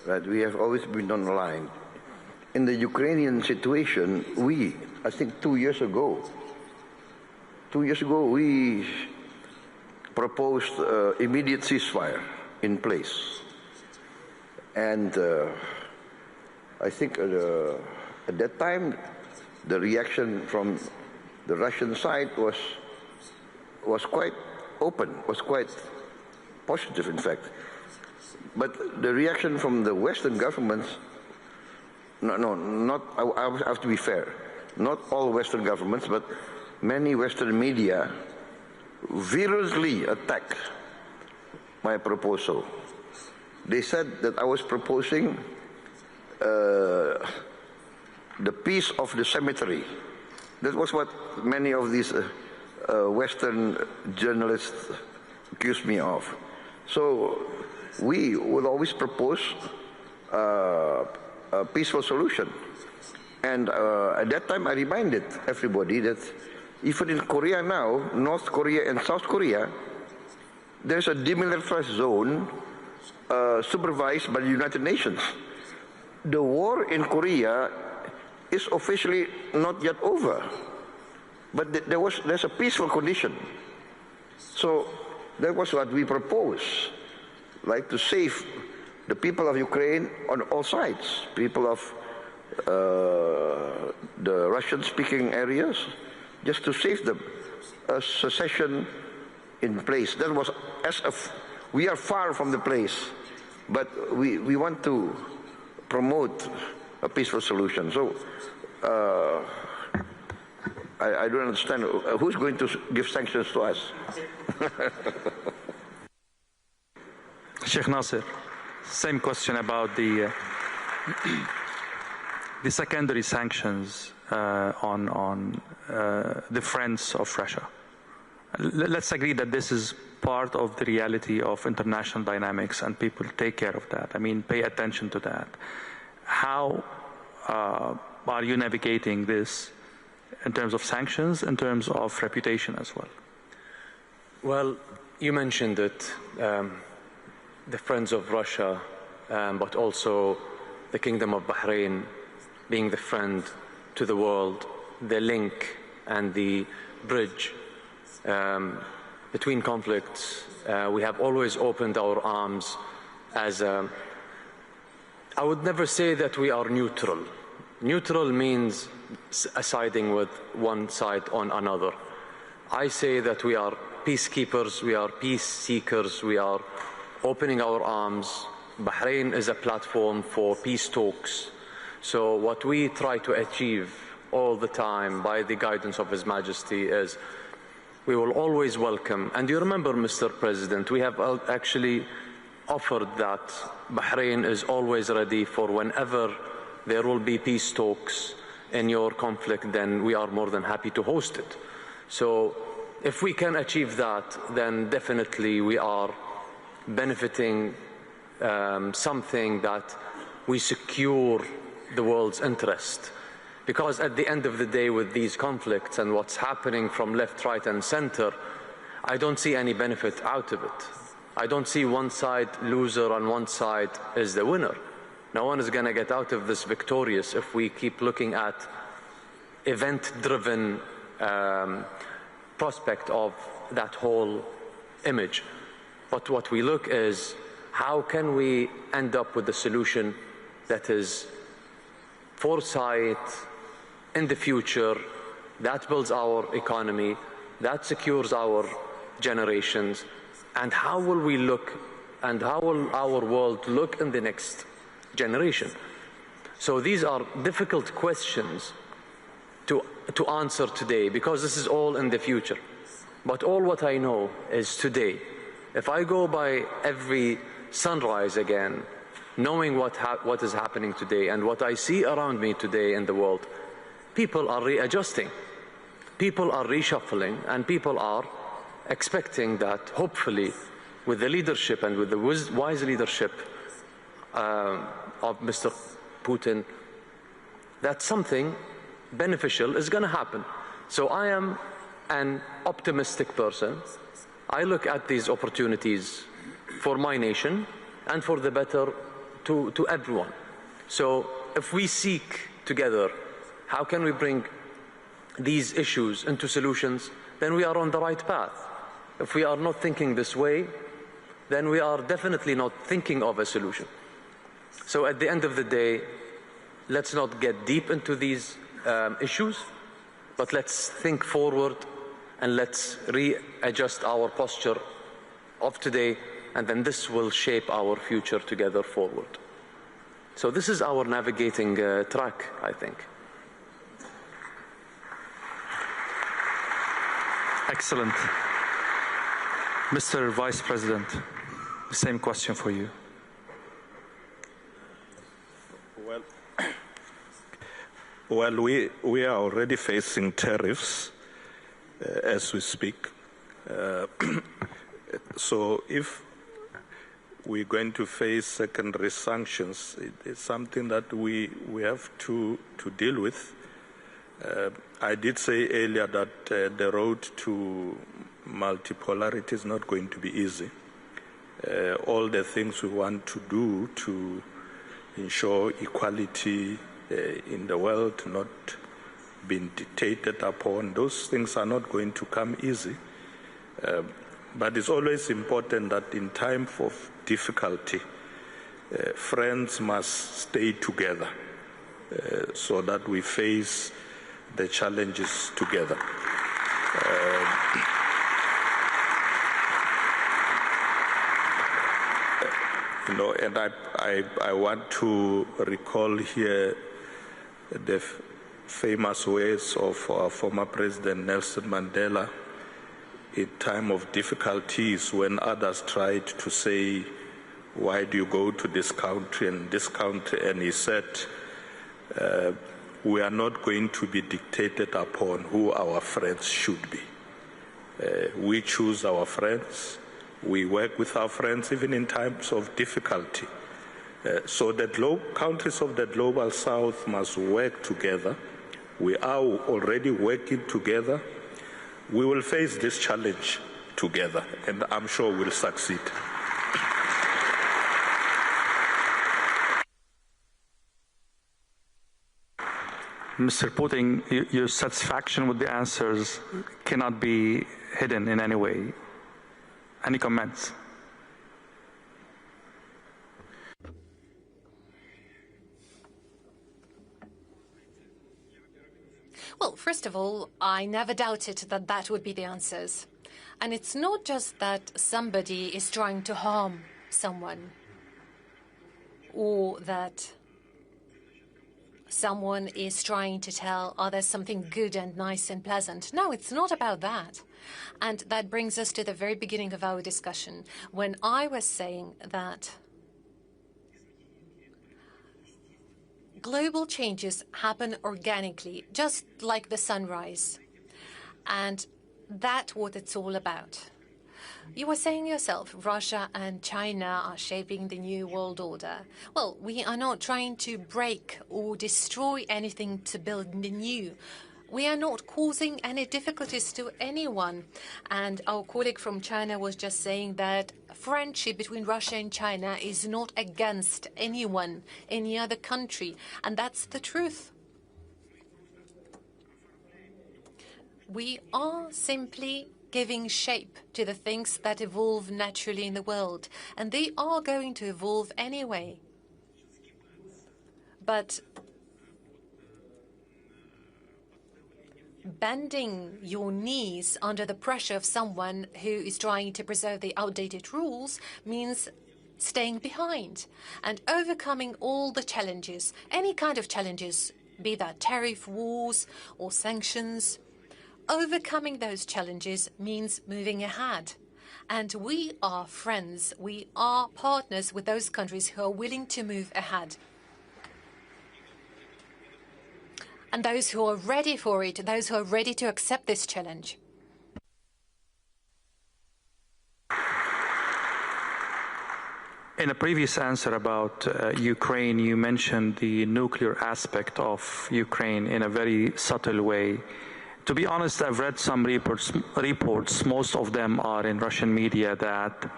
that we have always been on the line. In the Ukrainian situation, I think 2 years ago, we proposed immediate ceasefire in place. And I think at that time, the reaction from the Russian side was quite open, was quite positive, in fact. But the reaction from the Western governments, I have to be fair, not all Western governments, but many Western media virulently attacked my proposal. They said that I was proposing the peace of the cemetery. That was what many of these Western journalists accused me of. So we would always propose a peaceful solution. And at that time I reminded everybody that even in Korea now, North Korea and South Korea, there's a demilitarized zone supervised by the United Nations. The war in Korea is officially not yet over, but there's a peaceful condition. So that was what we proposed, like to save the people of Ukraine on all sides, people of the Russian-speaking areas, just to save them, a secession in place. That was as if we are far from the place, but we want to promote a peaceful solution. So I don't understand who's going to give sanctions to us. Sheikh Nasser, same question about the secondary sanctions on the friends of Russia. Let's agree that this is part of the reality of international dynamics, and people take care of that. I mean, pay attention to that. How are you navigating this in terms of sanctions, in terms of reputation as well? Well, you mentioned it, the friends of Russia, but also the Kingdom of Bahrain being the friend to the world, the link and the bridge between conflicts. We have always opened our arms as I would never say that we are neutral. Neutral means siding with one side on another. I say that we are peacekeepers, we are peace seekers, we are opening our arms. Bahrain is a platform for peace talks. So what we try to achieve all the time by the guidance of His Majesty is we will always welcome, and you remember, Mr. President, we have actually offered that Bahrain is always ready for whenever there will be peace talks in your conflict, then we are more than happy to host it. So if we can achieve that, then definitely we are benefiting something that we secure the world's interest. Because at the end of the day, with these conflicts and what's happening from left, right, and center, I don't see any benefit out of it. I don't see one side loser and one side is the winner. No one is going to get out of this victorious if we keep looking at event-driven prospect of that whole image. But what we look is, how can we end up with a solution that is foresight in the future, that builds our economy, that secures our generations, and how will we look and how will our world look in the next generation? So these are difficult questions to answer today, because this is all in the future. But all what I know is today. If I go by every sunrise again, knowing what is happening today and what I see around me today in the world, people are readjusting, people are reshuffling, and people are expecting that hopefully with the leadership and with the wise leadership of Mr. Putin, that something beneficial is going to happen. So I am an optimistic person. I look at these opportunities for my nation and for the better to everyone. So if we seek together how can we bring these issues into solutions, then we are on the right path. If we are not thinking this way, then we are definitely not thinking of a solution. So at the end of the day, let's not get deep into these issues, but let's think forward and let's readjust our posture of today, and then this will shape our future together forward. So this is our navigating track, I think. Excellent. Mr. Vice President, the same question for you. Well, we are already facing tariffs as we speak. So if we're going to face secondary sanctions, it's something that we have to deal with. I did say earlier that the road to multipolarity is not going to be easy. All the things we want to do to ensure equality in the world not being dictated upon, those things are not going to come easy. But it's always important that in time of difficulty, friends must stay together so that we face the challenges together. You know, and I want to recall here the famous words of our former President Nelson Mandela in time of difficulties when others tried to say, why do you go to this country and this country? And he said, we are not going to be dictated upon who our friends should be. We choose our friends. We work with our friends even in times of difficulty. So the countries of the Global South must work together. We are already working together. We will face this challenge together, and I'm sure we'll succeed. Mr. Putin, your satisfaction with the answers cannot be hidden in any way. Any comments? Well, first of all, I never doubted that that would be the answers. And it's not just that somebody is trying to harm someone or that someone is trying to tell others something good and nice and pleasant. No, it's not about that. And that brings us to the very beginning of our discussion, when I was saying that global changes happen organically, just like the sunrise. And that's what it's all about. You were saying yourself, Russia and China are shaping the new world order. Well, we are not trying to break or destroy anything to build the new. We are not causing any difficulties to anyone. And our colleague from China was just saying that friendship between Russia and China is not against anyone, any other country. And that's the truth. We are simply giving shape to the things that evolve naturally in the world. And they are going to evolve anyway. But bending your knees under the pressure of someone who is trying to preserve the outdated rules means staying behind and overcoming all the challenges, any kind of challenges, be that tariff wars or sanctions. Overcoming those challenges means moving ahead. And we are friends, we are partners with those countries who are willing to move ahead. And those who are ready for it, those who are ready to accept this challenge. In a previous answer about Ukraine, you mentioned the nuclear aspect of Ukraine in a very subtle way. To be honest, I've read some reports, most of them are in Russian media, that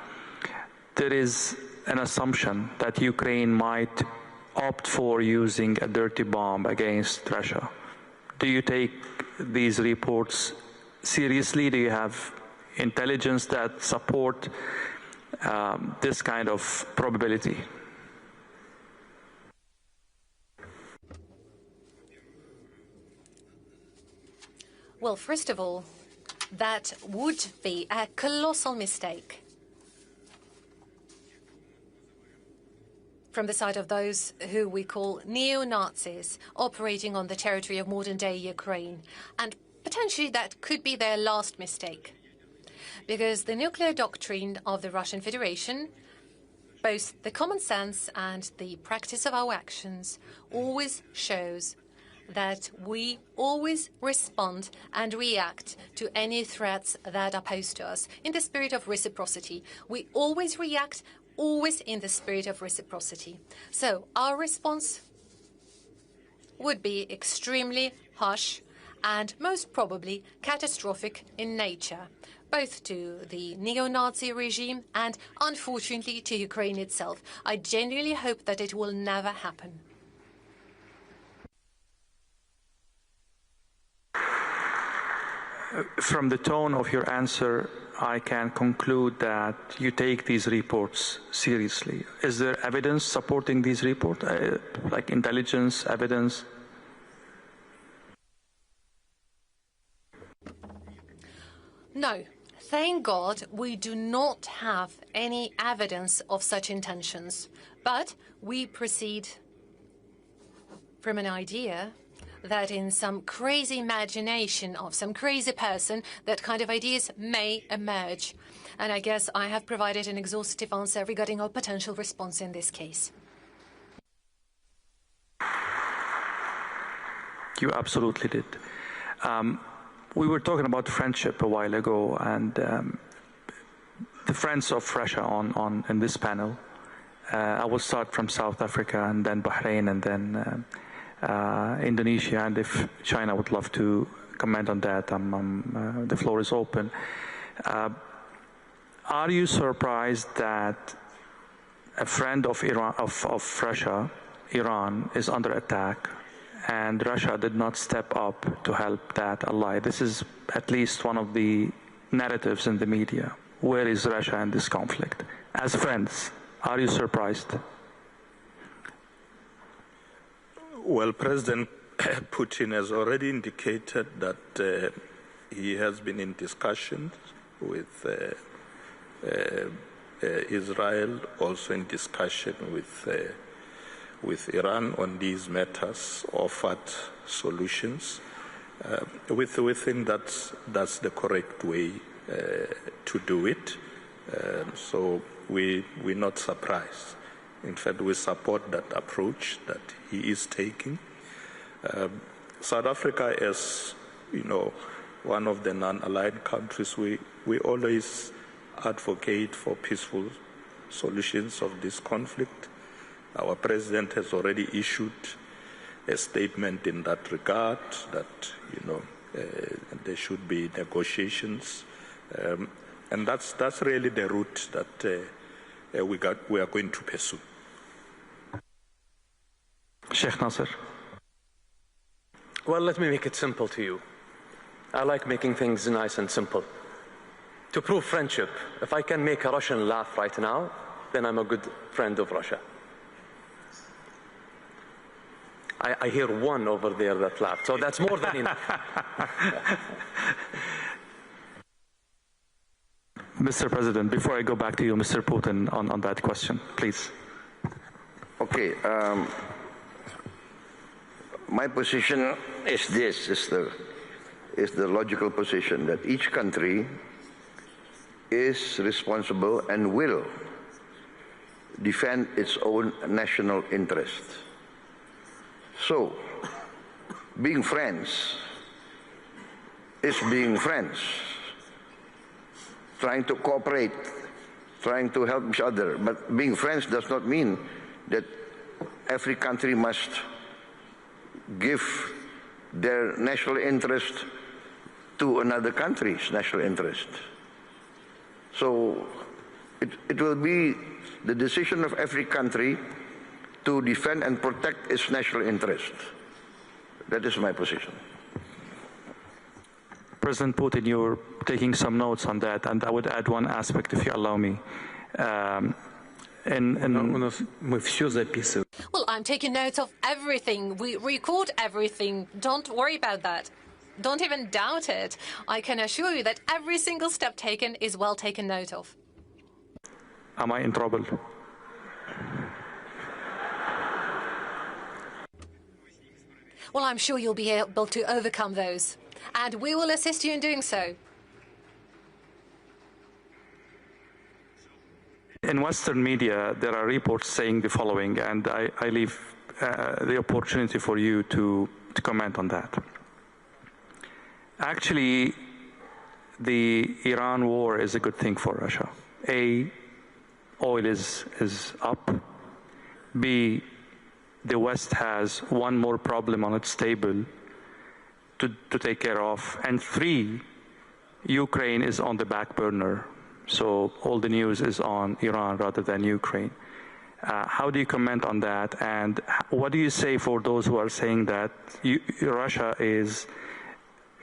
there is an assumption that Ukraine might opt for using a dirty bomb against Russia. Do you take these reports seriously? Do you have intelligence that support this kind of probability? Well, first of all, that would be a colossal mistake from the side of those who we call neo-Nazis operating on the territory of modern-day Ukraine. And potentially that could be their last mistake, because the nuclear doctrine of the Russian Federation, both the common sense and the practice of our actions, always shows that we always respond and react to any threats that are posed to us in the spirit of reciprocity. We always react, always in the spirit of reciprocity. So our response would be extremely harsh and most probably catastrophic in nature, both to the neo-Nazi regime and, unfortunately, to Ukraine itself. I genuinely hope that it will never happen. From the tone of your answer, I can conclude that you take these reports seriously. Is there evidence supporting these reports, like intelligence evidence? No. Thank God we do not have any evidence of such intentions. But we proceed from an idea that in some crazy imagination of some crazy person, that kind of ideas may emerge. And I guess I have provided an exhaustive answer regarding our potential response in this case. You absolutely did. We were talking about friendship a while ago, and the friends of Russia in this panel. I will start from South Africa, and then Bahrain, and then Indonesia, and if China would love to comment on that, the floor is open. Are you surprised that a friend of Iran, of Russia, Iran, is under attack, and Russia did not step up to help that ally? This is at least one of the narratives in the media. Where is Russia in this conflict? As friends, are you surprised? Well, President Putin has already indicated that he has been in discussions with Israel, also in discussion with Iran on these matters, offered solutions. We think that's the correct way to do it. So we're not surprised. In fact, we support that approach that he is taking. South Africa, as you know, one of the non-aligned countries, we always advocate for peaceful solutions of this conflict. Our president has already issued a statement in that regard, that there should be negotiations, and that's really the route that we are going to pursue. Sheikh Nasser. Well, let me make it simple to you. I like making things nice and simple. To prove friendship, if I can make a Russian laugh right now, then I'm a good friend of Russia. I hear one over there that laughed, so that's more than enough. Mr. President, before I go back to you, Mr. Putin, on that question, please. Okay. My position is this, is the logical position, that each country is responsible and will defend its own national interest. So, being friends is being friends, trying to cooperate, trying to help each other. But being friends does not mean that every country must give their national interest to another country's national interest. So it will be the decision of every country to defend and protect its national interest. That is my position. President Putin, you're taking some notes on that, and I would add one aspect, if you allow me. Well, I'm taking notes of everything. We record everything. Don't worry about that. Don't even doubt it. I can assure you that every single step taken is well taken note of. Am I in trouble? Well, I'm sure you'll be able to overcome those, and we will assist you in doing so. In Western media, there are reports saying the following, and I leave the opportunity for you to comment on that. Actually, the Iran war is a good thing for Russia. A, oil is up. B, the West has one more problem on its table to take care of. And 3, Ukraine is on the back burner. So all the news is on Iran rather than Ukraine. How do you comment on that? And what do you say for those who are saying that Russia is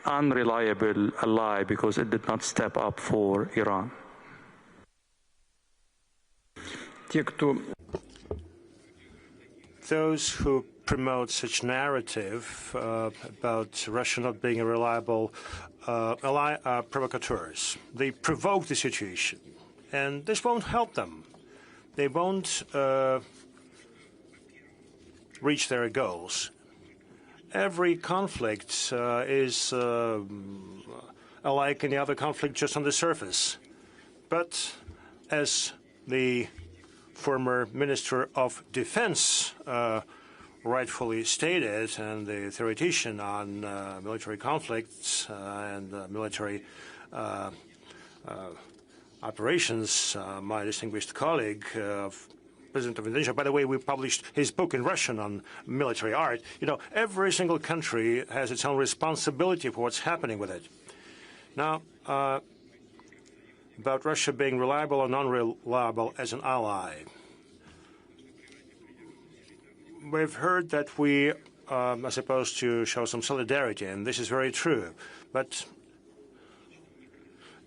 unreliable ally because it did not step up for Iran? Those who promote such narrative about Russia not being a reliable ally are provocateurs. They provoke the situation, and this won't help them. They won't reach their goals. Every conflict is alike any other conflict just on the surface. But as the former Minister of Defense rightfully stated, and the theoretician on military conflicts and military operations, my distinguished colleague, President of Indonesia. By the way, we published his book in Russian on military art. You know, every single country has its own responsibility for what's happening with it. Now, about Russia being reliable or non-reliable as an ally. We've heard that we are supposed to show some solidarity, and this is very true. But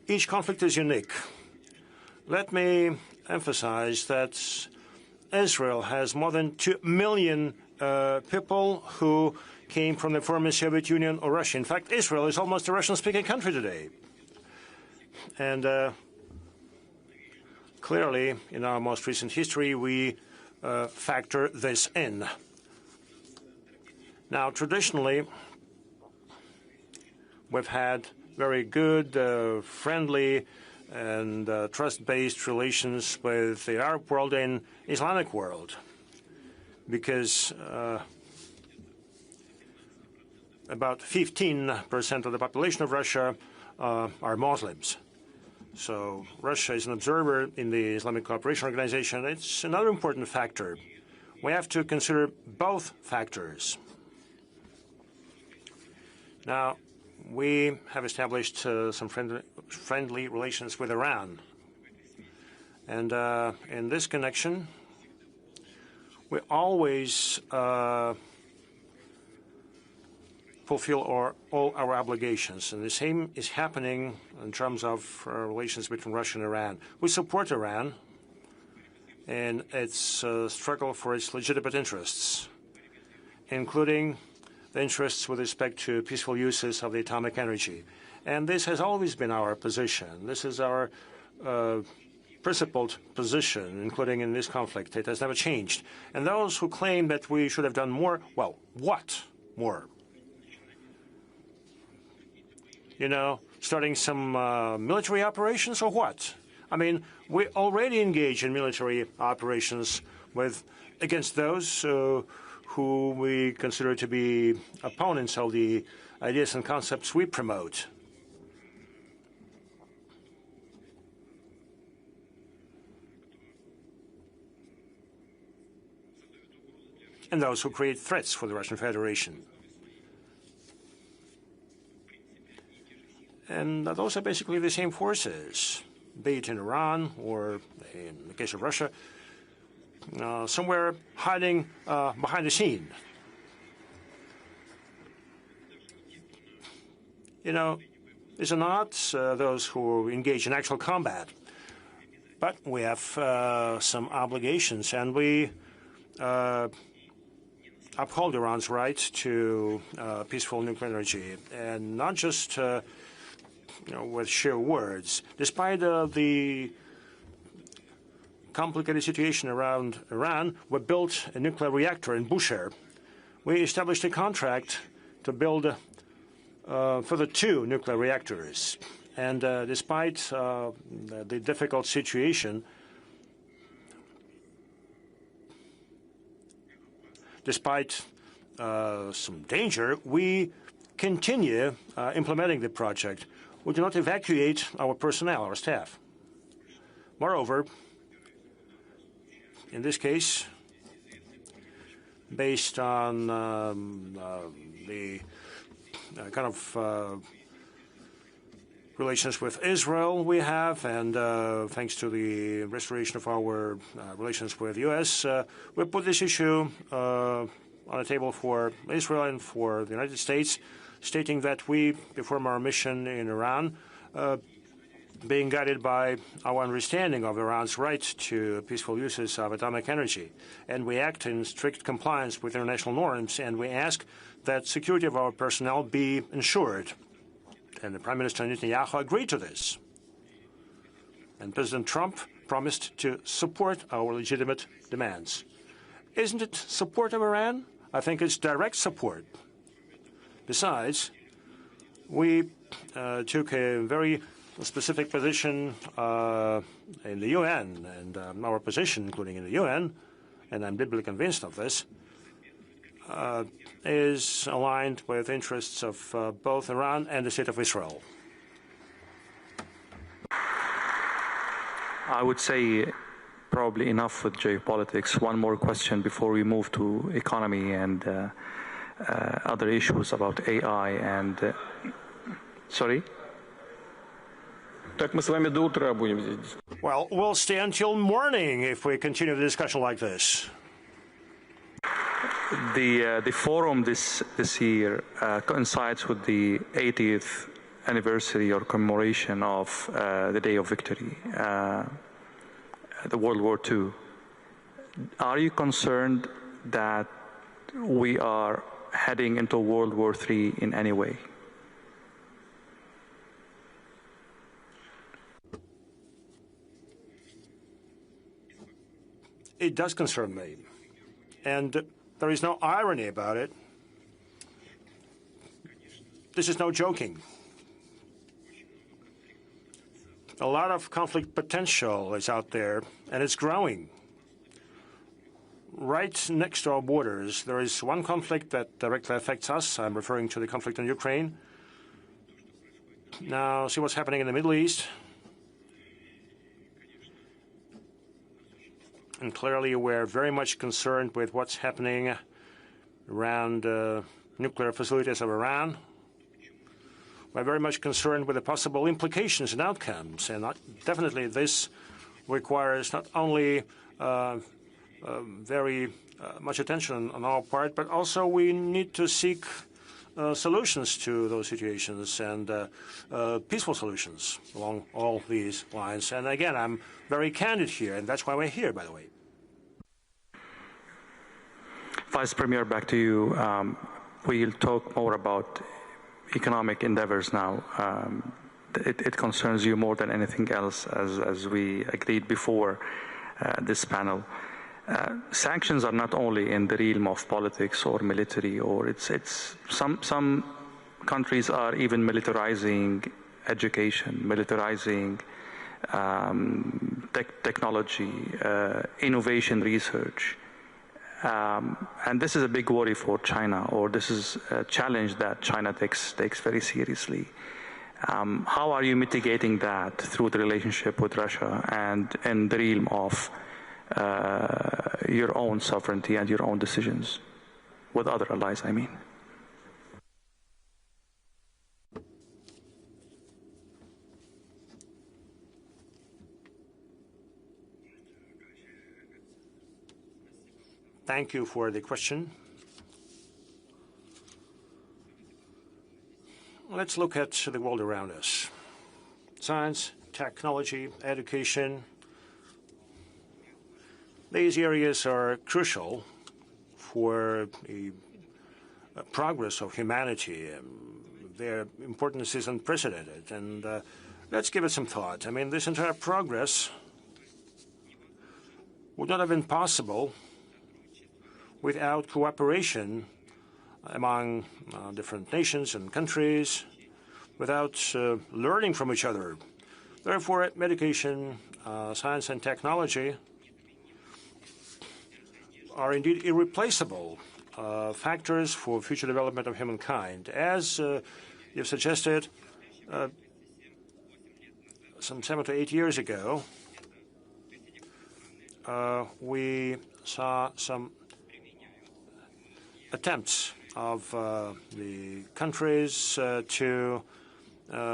each conflict is unique. Let me emphasize that Israel has more than 2 million people who came from the former Soviet Union or Russia. In fact, Israel is almost a Russian-speaking country today. And clearly, in our most recent history, we factor this in. Now, traditionally, we've had very good, friendly, and trust-based relations with the Arab world and Islamic world, because about 15% of the population of Russia are Muslims. So Russia is an observer in the Islamic Cooperation Organization. It's another important factor. We have to consider both factors. Now, we have established some friendly relations with Iran. And in this connection, we always fulfill all our obligations. And the same is happening in terms of relations between Russia and Iran. We support Iran in its struggle for its legitimate interests, including the interests with respect to peaceful uses of the atomic energy. And this has always been our position. This is our principled position, including in this conflict. It has never changed. And those who claim that we should have done more, well, what more? You know, starting some military operations or what? I mean, we already engage in military operations against those who we consider to be opponents of the ideas and concepts we promote. And those who create threats for the Russian Federation. And those are basically the same forces, be it in Iran or, in the case of Russia, somewhere hiding behind the scene. You know, these are not those who engage in actual combat, but we have some obligations, and we uphold Iran's right to peaceful nuclear energy, and not just with sheer words. Despite the complicated situation around Iran, we built a nuclear reactor in Bushehr. We established a contract to build further 2 nuclear reactors. And despite the difficult situation, despite some danger, we continue implementing the project. We do not evacuate our personnel, our staff. Moreover, in this case, based on the kind of relations with Israel we have, and thanks to the restoration of our relations with the U.S., we put this issue on the table for Israel and for the United States, stating that we perform our mission in Iran being guided by our understanding of Iran's right to peaceful uses of atomic energy. And we act in strict compliance with international norms, and we ask that security of our personnel be ensured. And the Prime Minister Netanyahu agreed to this. And President Trump promised to support our legitimate demands. Isn't it support of Iran? I think it's direct support. Besides, we took a very specific position in the UN, and our position, including in the UN, and I'm deeply convinced of this, is aligned with interests of both Iran and the State of Israel. I would say probably enough with geopolitics. One more question before we move to economy and other issues about AI and... Sorry? Well, we'll stay until morning if we continue the discussion like this. The forum this year coincides with the 80th anniversary or commemoration of the Day of Victory, the World War II. Are you concerned that we are heading into World War III in any way? It does concern me, and there is no irony about it. This is no joking. A lot of conflict potential is out there, and it's growing. Right next to our borders, there is one conflict that directly affects us. I'm referring to the conflict in Ukraine. Now, see what's happening in the Middle East. And clearly, we're very much concerned with what's happening around nuclear facilities of Iran. We're very much concerned with the possible implications and outcomes. And definitely, this requires not only very much attention on our part, but also we need to seek solutions to those situations and peaceful solutions along all these lines. And again, I'm very candid here, and that's why we're here, by the way. Vice Premier, back to you. We'll talk more about economic endeavors now. It concerns you more than anything else, as we agreed before this panel. Sanctions are not only in the realm of politics or military, or it's some countries are even militarizing education, militarizing technology, innovation research. And this is a big worry for China, or this is a challenge that China takes very seriously. How are you mitigating that through the relationship with Russia and in the realm of your own sovereignty and your own decisions with other allies, I mean? Thank you for the question. Let's look at the world around us. Science, technology, education. These areas are crucial for the progress of humanity. Their importance is unprecedented, and let's give it some thought. I mean, this entire progress would not have been possible without cooperation among different nations and countries, without learning from each other. Therefore, education, science and technology are indeed irreplaceable factors for future development of humankind. As you've suggested, some 7 to 8 years ago, we saw some attempts of the countries to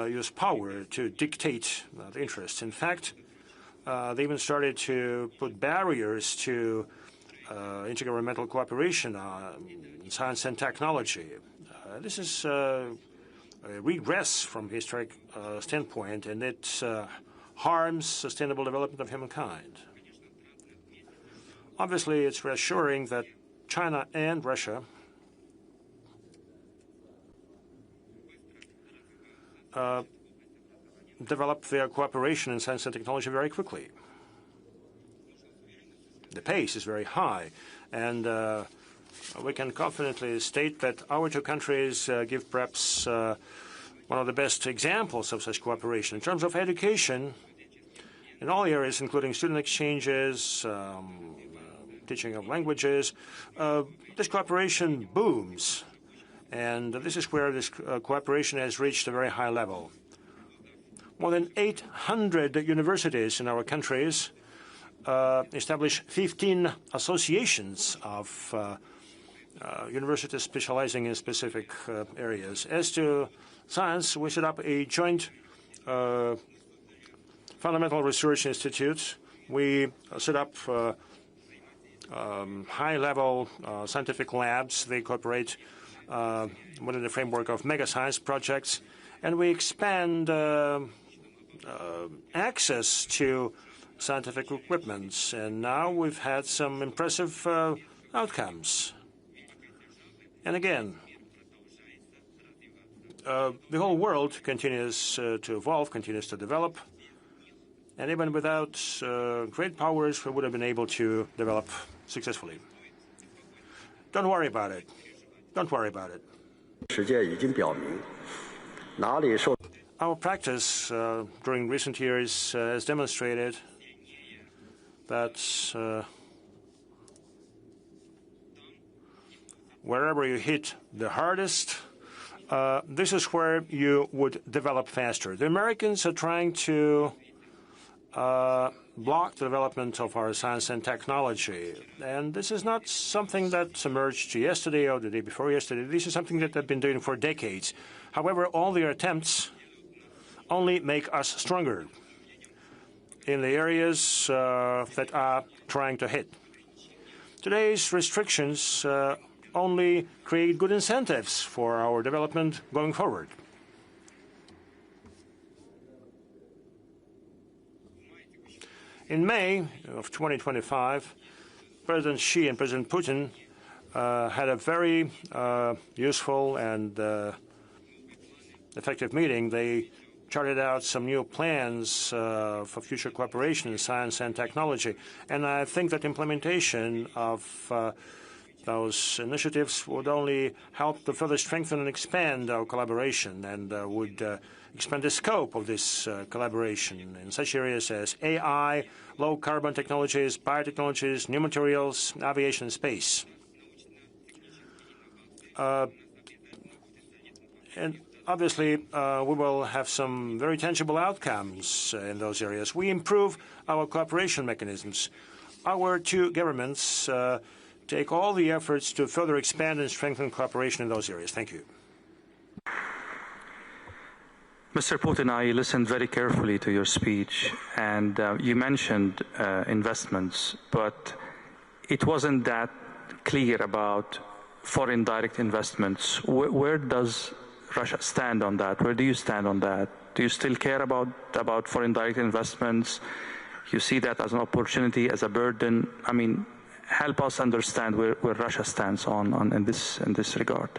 use power to dictate the interests. In fact, they even started to put barriers to intergovernmental cooperation in science and technology. This is a regress from historic standpoint, and it harms sustainable development of humankind. Obviously, it's reassuring that China and Russia developed their cooperation in science and technology very quickly. The pace is very high, and we can confidently state that our two countries give perhaps one of the best examples of such cooperation. In terms of education, in all areas, including student exchanges, teaching of languages, this cooperation booms. And this is where this cooperation has reached a very high level. More than 800 universities in our countries establish 15 associations of universities specializing in specific areas. As to science, we set up a joint fundamental research institute. We set up high-level scientific labs. They cooperate within the framework of mega-science projects, and we expand access to scientific equipment, and now we've had some impressive outcomes. And again, the whole world continues to evolve, continues to develop, and even without great powers, we would have been able to develop successfully. Don't worry about it. Don't worry about it. Our practice during recent years has demonstrated that wherever you hit the hardest, this is where you would develop faster. The Americans are trying to block the development of our science and technology. And this is not something that emerged yesterday or the day before yesterday. This is something that they've been doing for decades. However, all their attempts only make us stronger in the areas that are trying to hit. Today's restrictions only create good incentives for our development going forward. In May of 2025, President Xi and President Putin had a very useful and effective meeting. They charted out some new plans for future cooperation in science and technology. And I think that implementation of those initiatives would only help to further strengthen and expand our collaboration, and would expand the scope of this collaboration in such areas as AI, low-carbon technologies, biotechnologies, new materials, aviation, and space. And obviously, we will have some very tangible outcomes in those areas. We improve our cooperation mechanisms. Our two governments take all the efforts to further expand and strengthen cooperation in those areas. Thank you. Mr. Putin, I listened very carefully to your speech, and you mentioned investments, but it wasn't that clear about foreign direct investments. Where does Russia stand on that? Where do you stand on that? Do you still care about foreign direct investments? You see that as an opportunity, as a burden? I mean, help us understand where Russia stands in this regard.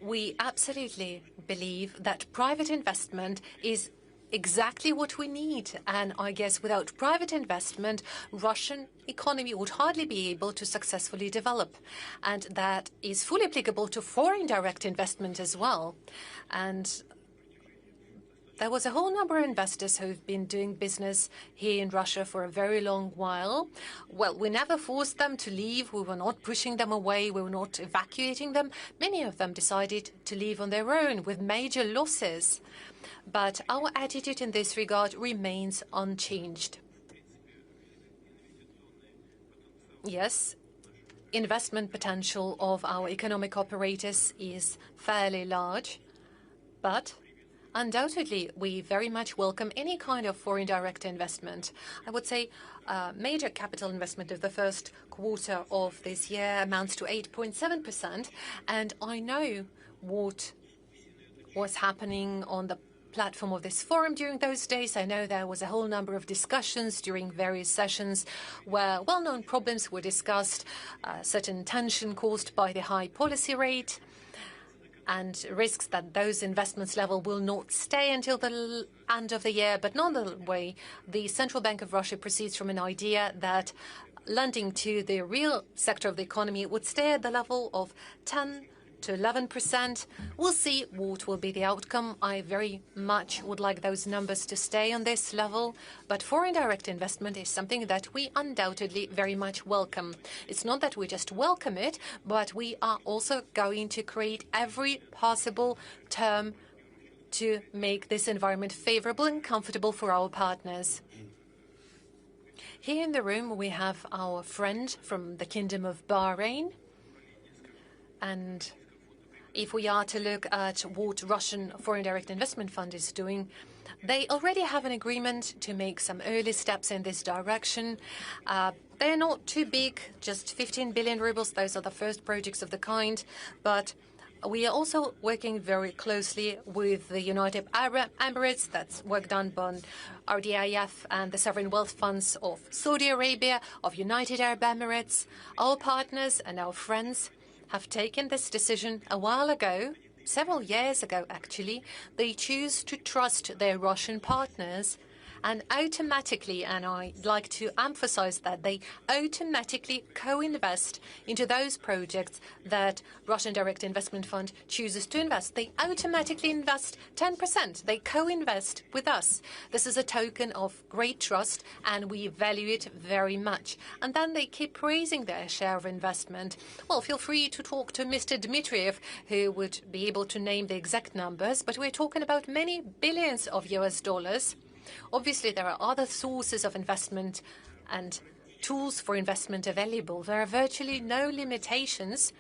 We absolutely believe that private investment is exactly what we need. And I guess without private investment, Russian economy would hardly be able to successfully develop. And that is fully applicable to foreign direct investment as well. And there was a whole number of investors who've been doing business here in Russia for a very long while. Well, we never forced them to leave. We were not pushing them away. We were not evacuating them. Many of them decided to leave on their own with major losses. But our attitude in this regard remains unchanged. Yes, investment potential of our economic operators is fairly large, but undoubtedly, we very much welcome any kind of foreign direct investment. I would say major capital investment of the first quarter of this year amounts to 8.7%. And I know what was happening on the platform of this forum during those days. I know there was a whole number of discussions during various sessions where well-known problems were discussed, certain tension caused by the high policy rate, and risks that those investments level will not stay until the end of the year. But nonetheless, the Central Bank of Russia proceeds from an idea that lending to the real sector of the economy would stay at the level of 10 to 11%. We'll see what will be the outcome. I very much would like those numbers to stay on this level, but foreign direct investment is something that we undoubtedly very much welcome. It's not that we just welcome it, but we are also going to create every possible term to make this environment favorable and comfortable for our partners. Here in the room, we have our friend from the Kingdom of Bahrain. And if we are to look at what Russian Foreign Direct Investment Fund is doing, they already have an agreement to make some early steps in this direction. They're not too big, just 15 billion rubles. Those are the first projects of the kind. But we are also working very closely with the United Arab Emirates. That's work done by RDIF and the sovereign wealth funds of Saudi Arabia, of United Arab Emirates. Our partners and our friends have taken this decision a while ago, several years ago actually. They choose to trust their Russian partners, and automatically, and I'd like to emphasize that, they automatically co-invest into those projects that Russian Direct Investment Fund chooses to invest. They automatically invest 10%. They co-invest with us. This is a token of great trust, and we value it very much. And then they keep raising their share of investment. Well, feel free to talk to Mr. Dmitriev, who would be able to name the exact numbers, but we're talking about many billions of US dollars. Obviously, there are other sources of investment and tools for investment available. There are virtually no limitations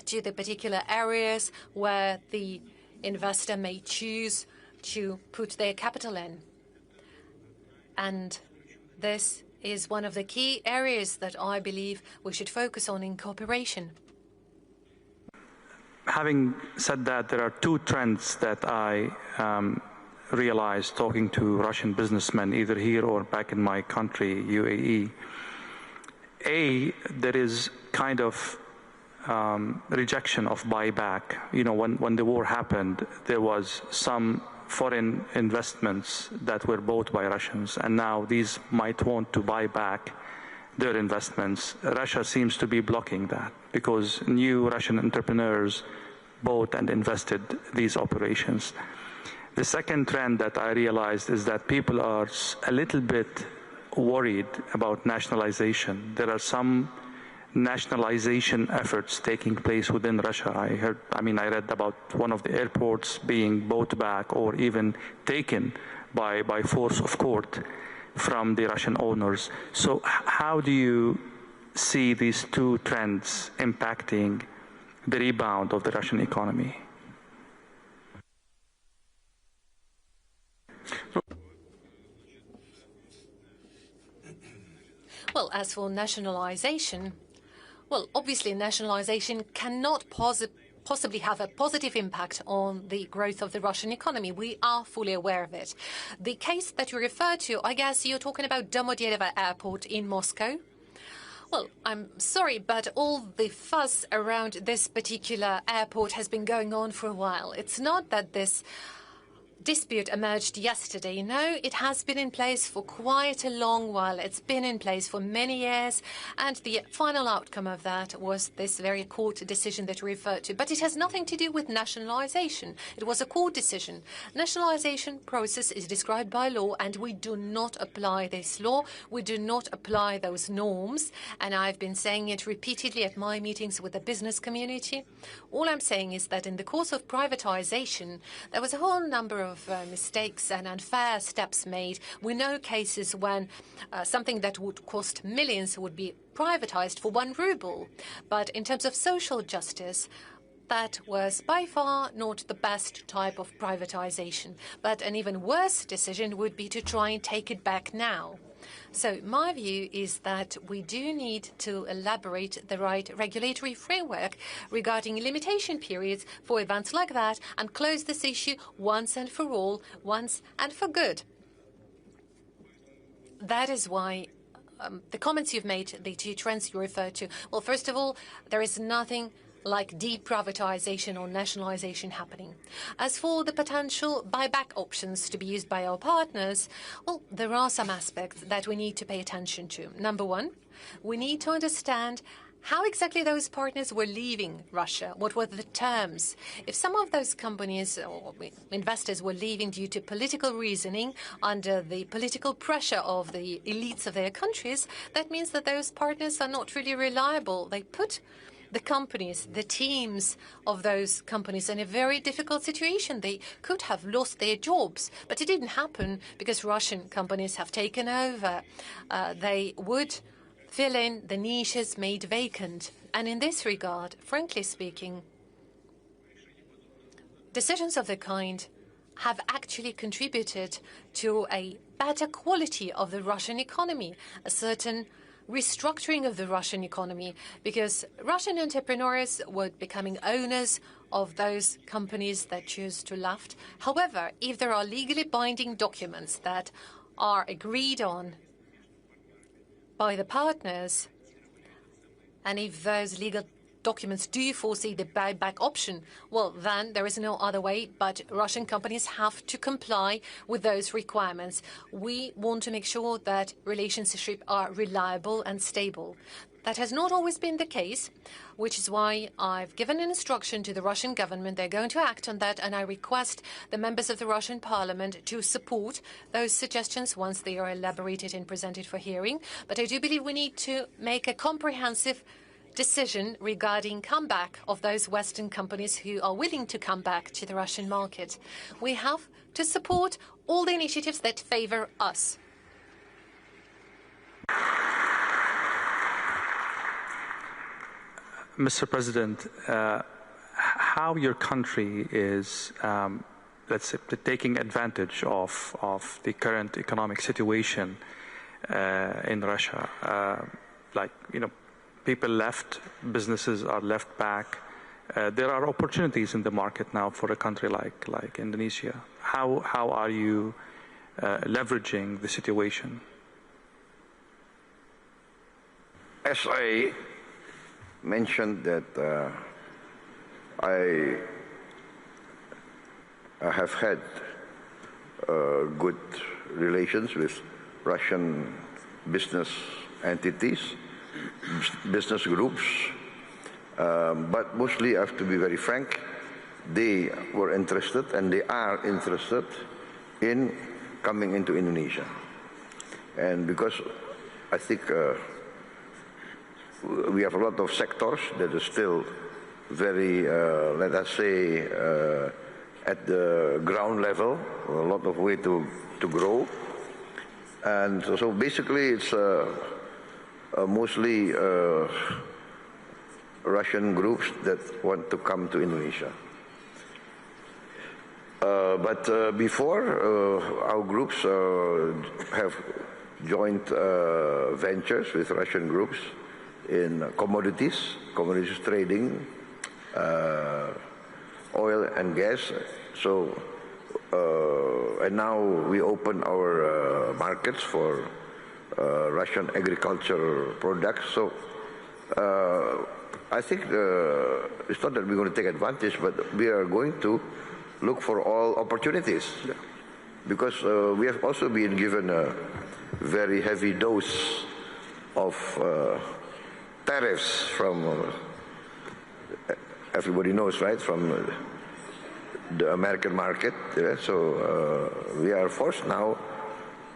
to the particular areas where the investor may choose to put their capital in. And this is one of the key areas that I believe we should focus on in cooperation. Having said that, there are two trends that I realized talking to Russian businessmen, either here or back in my country, UAE. There is kind of rejection of buyback. You know, when the war happened, there was some foreign investments that were bought by Russians, and now these might want to buy back their investments. Russia seems to be blocking that because new Russian entrepreneurs bought and invested these operations. The second trend that I realized is that people are a little bit worried about nationalization. There are some nationalization efforts taking place within Russia. I read about one of the airports being bought back or even taken by force of court from the Russian owners. So how do you see these two trends impacting the rebound of the Russian economy? Well, as for nationalization, well, obviously nationalization cannot possibly have a positive impact on the growth of the Russian economy. We are fully aware of it. The case that you refer to, I guess you're talking about Domodedovo Airport in Moscow. Well, I'm sorry, but all the fuss around this particular airport has been going on for a while. It's not that this dispute emerged yesterday. No, it has been in place for quite a long while. It's been in place for many years, and the final outcome of that was this very court decision that you referred to. But it has nothing to do with nationalization. It was a court decision. Nationalization process is described by law, and we do not apply this law. We do not apply those norms, and I've been saying it repeatedly at my meetings with the business community. All I'm saying is that in the course of privatization, there was a whole number of mistakes and unfair steps made. We know cases when something that would cost millions would be privatized for 1 ruble. But in terms of social justice, that was by far not the best type of privatization. But an even worse decision would be to try and take it back now. So my view is that we do need to elaborate the right regulatory framework regarding limitation periods for events like that and close this issue once and for all, once and for good. That is why the comments you've made, the 2 trends you referred to, well, first of all, there is nothing like deprivatization or nationalization happening. As for the potential buyback options to be used by our partners, well, there are some aspects that we need to pay attention to. Number one, we need to understand how exactly those partners were leaving Russia. What were the terms? If some of those companies or investors were leaving due to political reasoning under the political pressure of the elites of their countries, that means that those partners are not really reliable. They put the companies, the teams of those companies in a very difficult situation. They could have lost their jobs, but it didn't happen because Russian companies have taken over. They would fill in the niches made vacant. And in this regard, frankly speaking, decisions of the kind have actually contributed to a better quality of the Russian economy, a certain restructuring of the Russian economy, because Russian entrepreneurs were becoming owners of those companies that choose to left. However, if there are legally binding documents that are agreed on by the partners, and if those legal documents do foresee the buyback option, well, then there is no other way but Russian companies have to comply with those requirements. We want to make sure that relationships are reliable and stable. That has not always been the case, which is why I've given an instruction to the Russian government. They're going to act on that, and I request the members of the Russian parliament to support those suggestions once they are elaborated and presented for hearing. But I do believe we need to make a comprehensive decision regarding comeback of those Western companies who are willing to come back to the Russian market. We have to support all the initiatives that favor us. Mr. President, how your country is, let's say, taking advantage of the current economic situation in Russia, like, you know, people left, businesses are left back. There are opportunities in the market now for a country like Indonesia. How are you leveraging the situation? As I mentioned that I have had good relations with Russian business entities, business groups, but mostly, I have to be very frank, they were interested and they are interested in coming into Indonesia. And because I think we have a lot of sectors that are still very, let us say, at the ground level, a lot of way to grow. And so basically it's mostly Russian groups that want to come to Indonesia. But before, our groups have joint ventures with Russian groups in commodities trading, oil and gas. So, and now we open our markets for Russian agricultural products. So, I think it's not that we're going to take advantage, but we are going to look for all opportunities. Yeah. Because we have also been given a very heavy dose of tariffs from, everybody knows, right, from the American market. Yeah? So we are forced now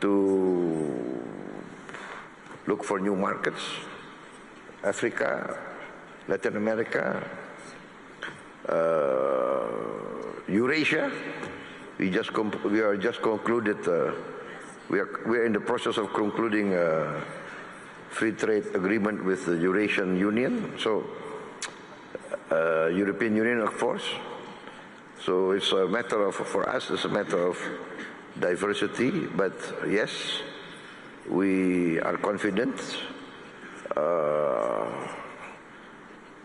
to look for new markets, Africa, Latin America, Eurasia. We are just concluded. We are in the process of concluding a free trade agreement with the Eurasian Union. So European Union, of course. So it's a matter of, for us, it's a matter of diversity. But yes, we are confident.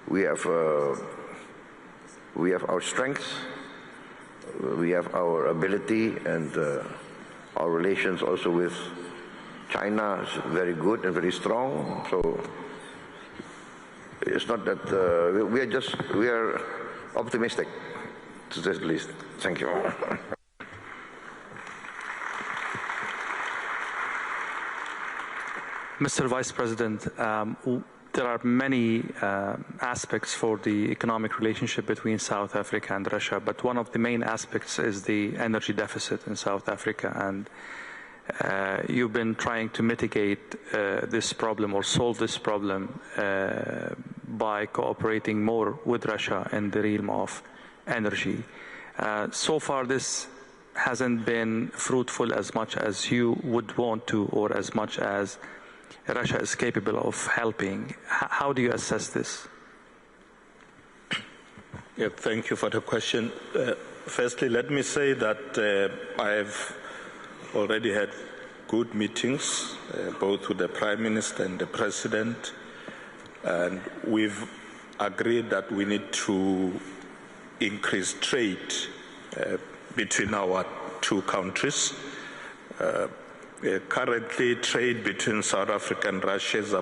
We have our strengths, we have our ability, and our relations also with China is very good and very strong. So it's not that we are optimistic, to say the least. Thank you. Mr. Vice President, there are many aspects for the economic relationship between South Africa and Russia, but one of the main aspects is the energy deficit in South Africa, and you've been trying to mitigate this problem or solve this problem by cooperating more with Russia in the realm of energy. So far, this hasn't been fruitful as much as you would want to, or as much as Russia is capable of helping. How do you assess this? Yeah, thank you for the question. Firstly, let me say that I have already had good meetings, both with the Prime Minister and the President, and we've agreed that we need to increase trade between our two countries. Currently, trade between South Africa and Russia is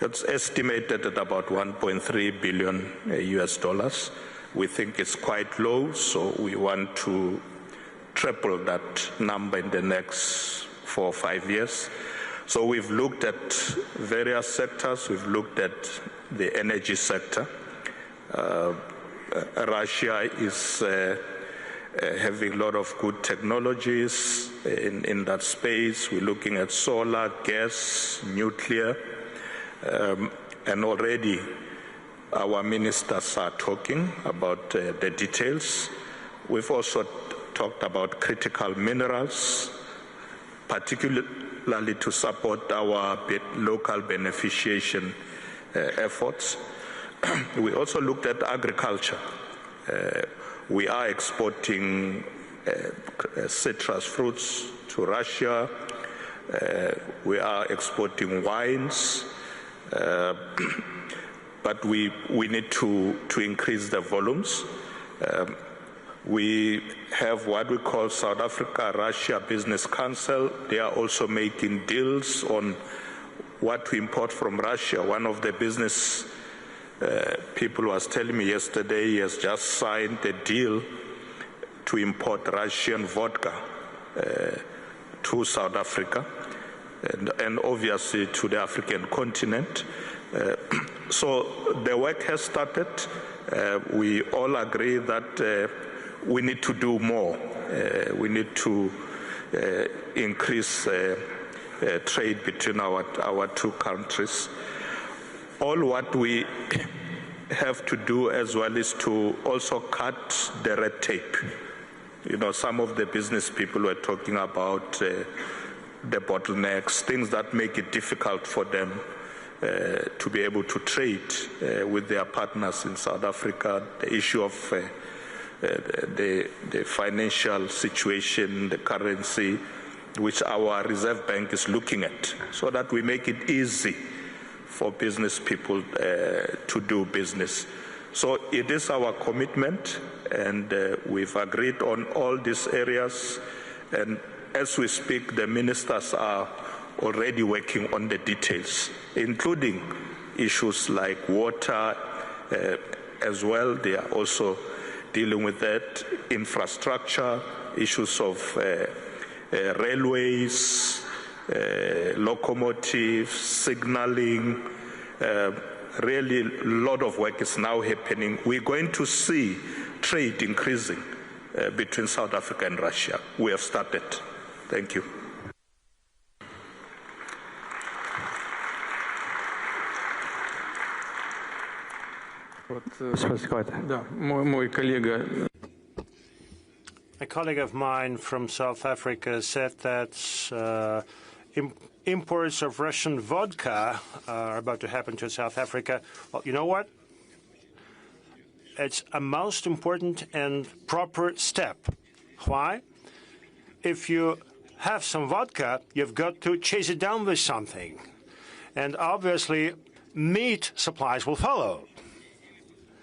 it's estimated at about 1.3 billion US dollars. We think it's quite low, so we want to triple that number in the next 4 or 5 years. So we've looked at various sectors. We've looked at the energy sector. Russia is having a lot of good technologies in that space. We're looking at solar, gas, nuclear, and already our ministers are talking about the details. We've also talked about critical minerals, particularly to support our local beneficiation efforts. We also looked at agriculture. We are exporting citrus fruits to Russia. We are exporting wines. But we need to increase the volumes. We have what we call South Africa-Russia Business Council. They are also making deals on what to import from Russia. One of the business people was telling me yesterday he has just signed a deal to import Russian vodka to South Africa and obviously to the African continent. So the work has started. We all agree that we need to do more. We need to increase trade between our two countries. All what we have to do as well is to also cut the red tape. You know, some of the business people were talking about the bottlenecks, things that make it difficult for them to be able to trade with their partners in South Africa. The issue of the financial situation, the currency, which our Reserve Bank is looking at, so that we make it easy for business people to do business. So it is our commitment, and we've agreed on all these areas. And as we speak, the ministers are already working on the details, including issues like water as well. They are also dealing with that, infrastructure, issues of railways, locomotives, signaling. Really, a lot of work is now happening. We're going to see trade increasing between South Africa and Russia. We have started. Thank you. A colleague of mine from South Africa said that imports of Russian vodka are about to happen to South Africa. Well, you know what? It's a most important and proper step. Why? If you have some vodka, you've got to chase it down with something. And obviously, meat supplies will follow.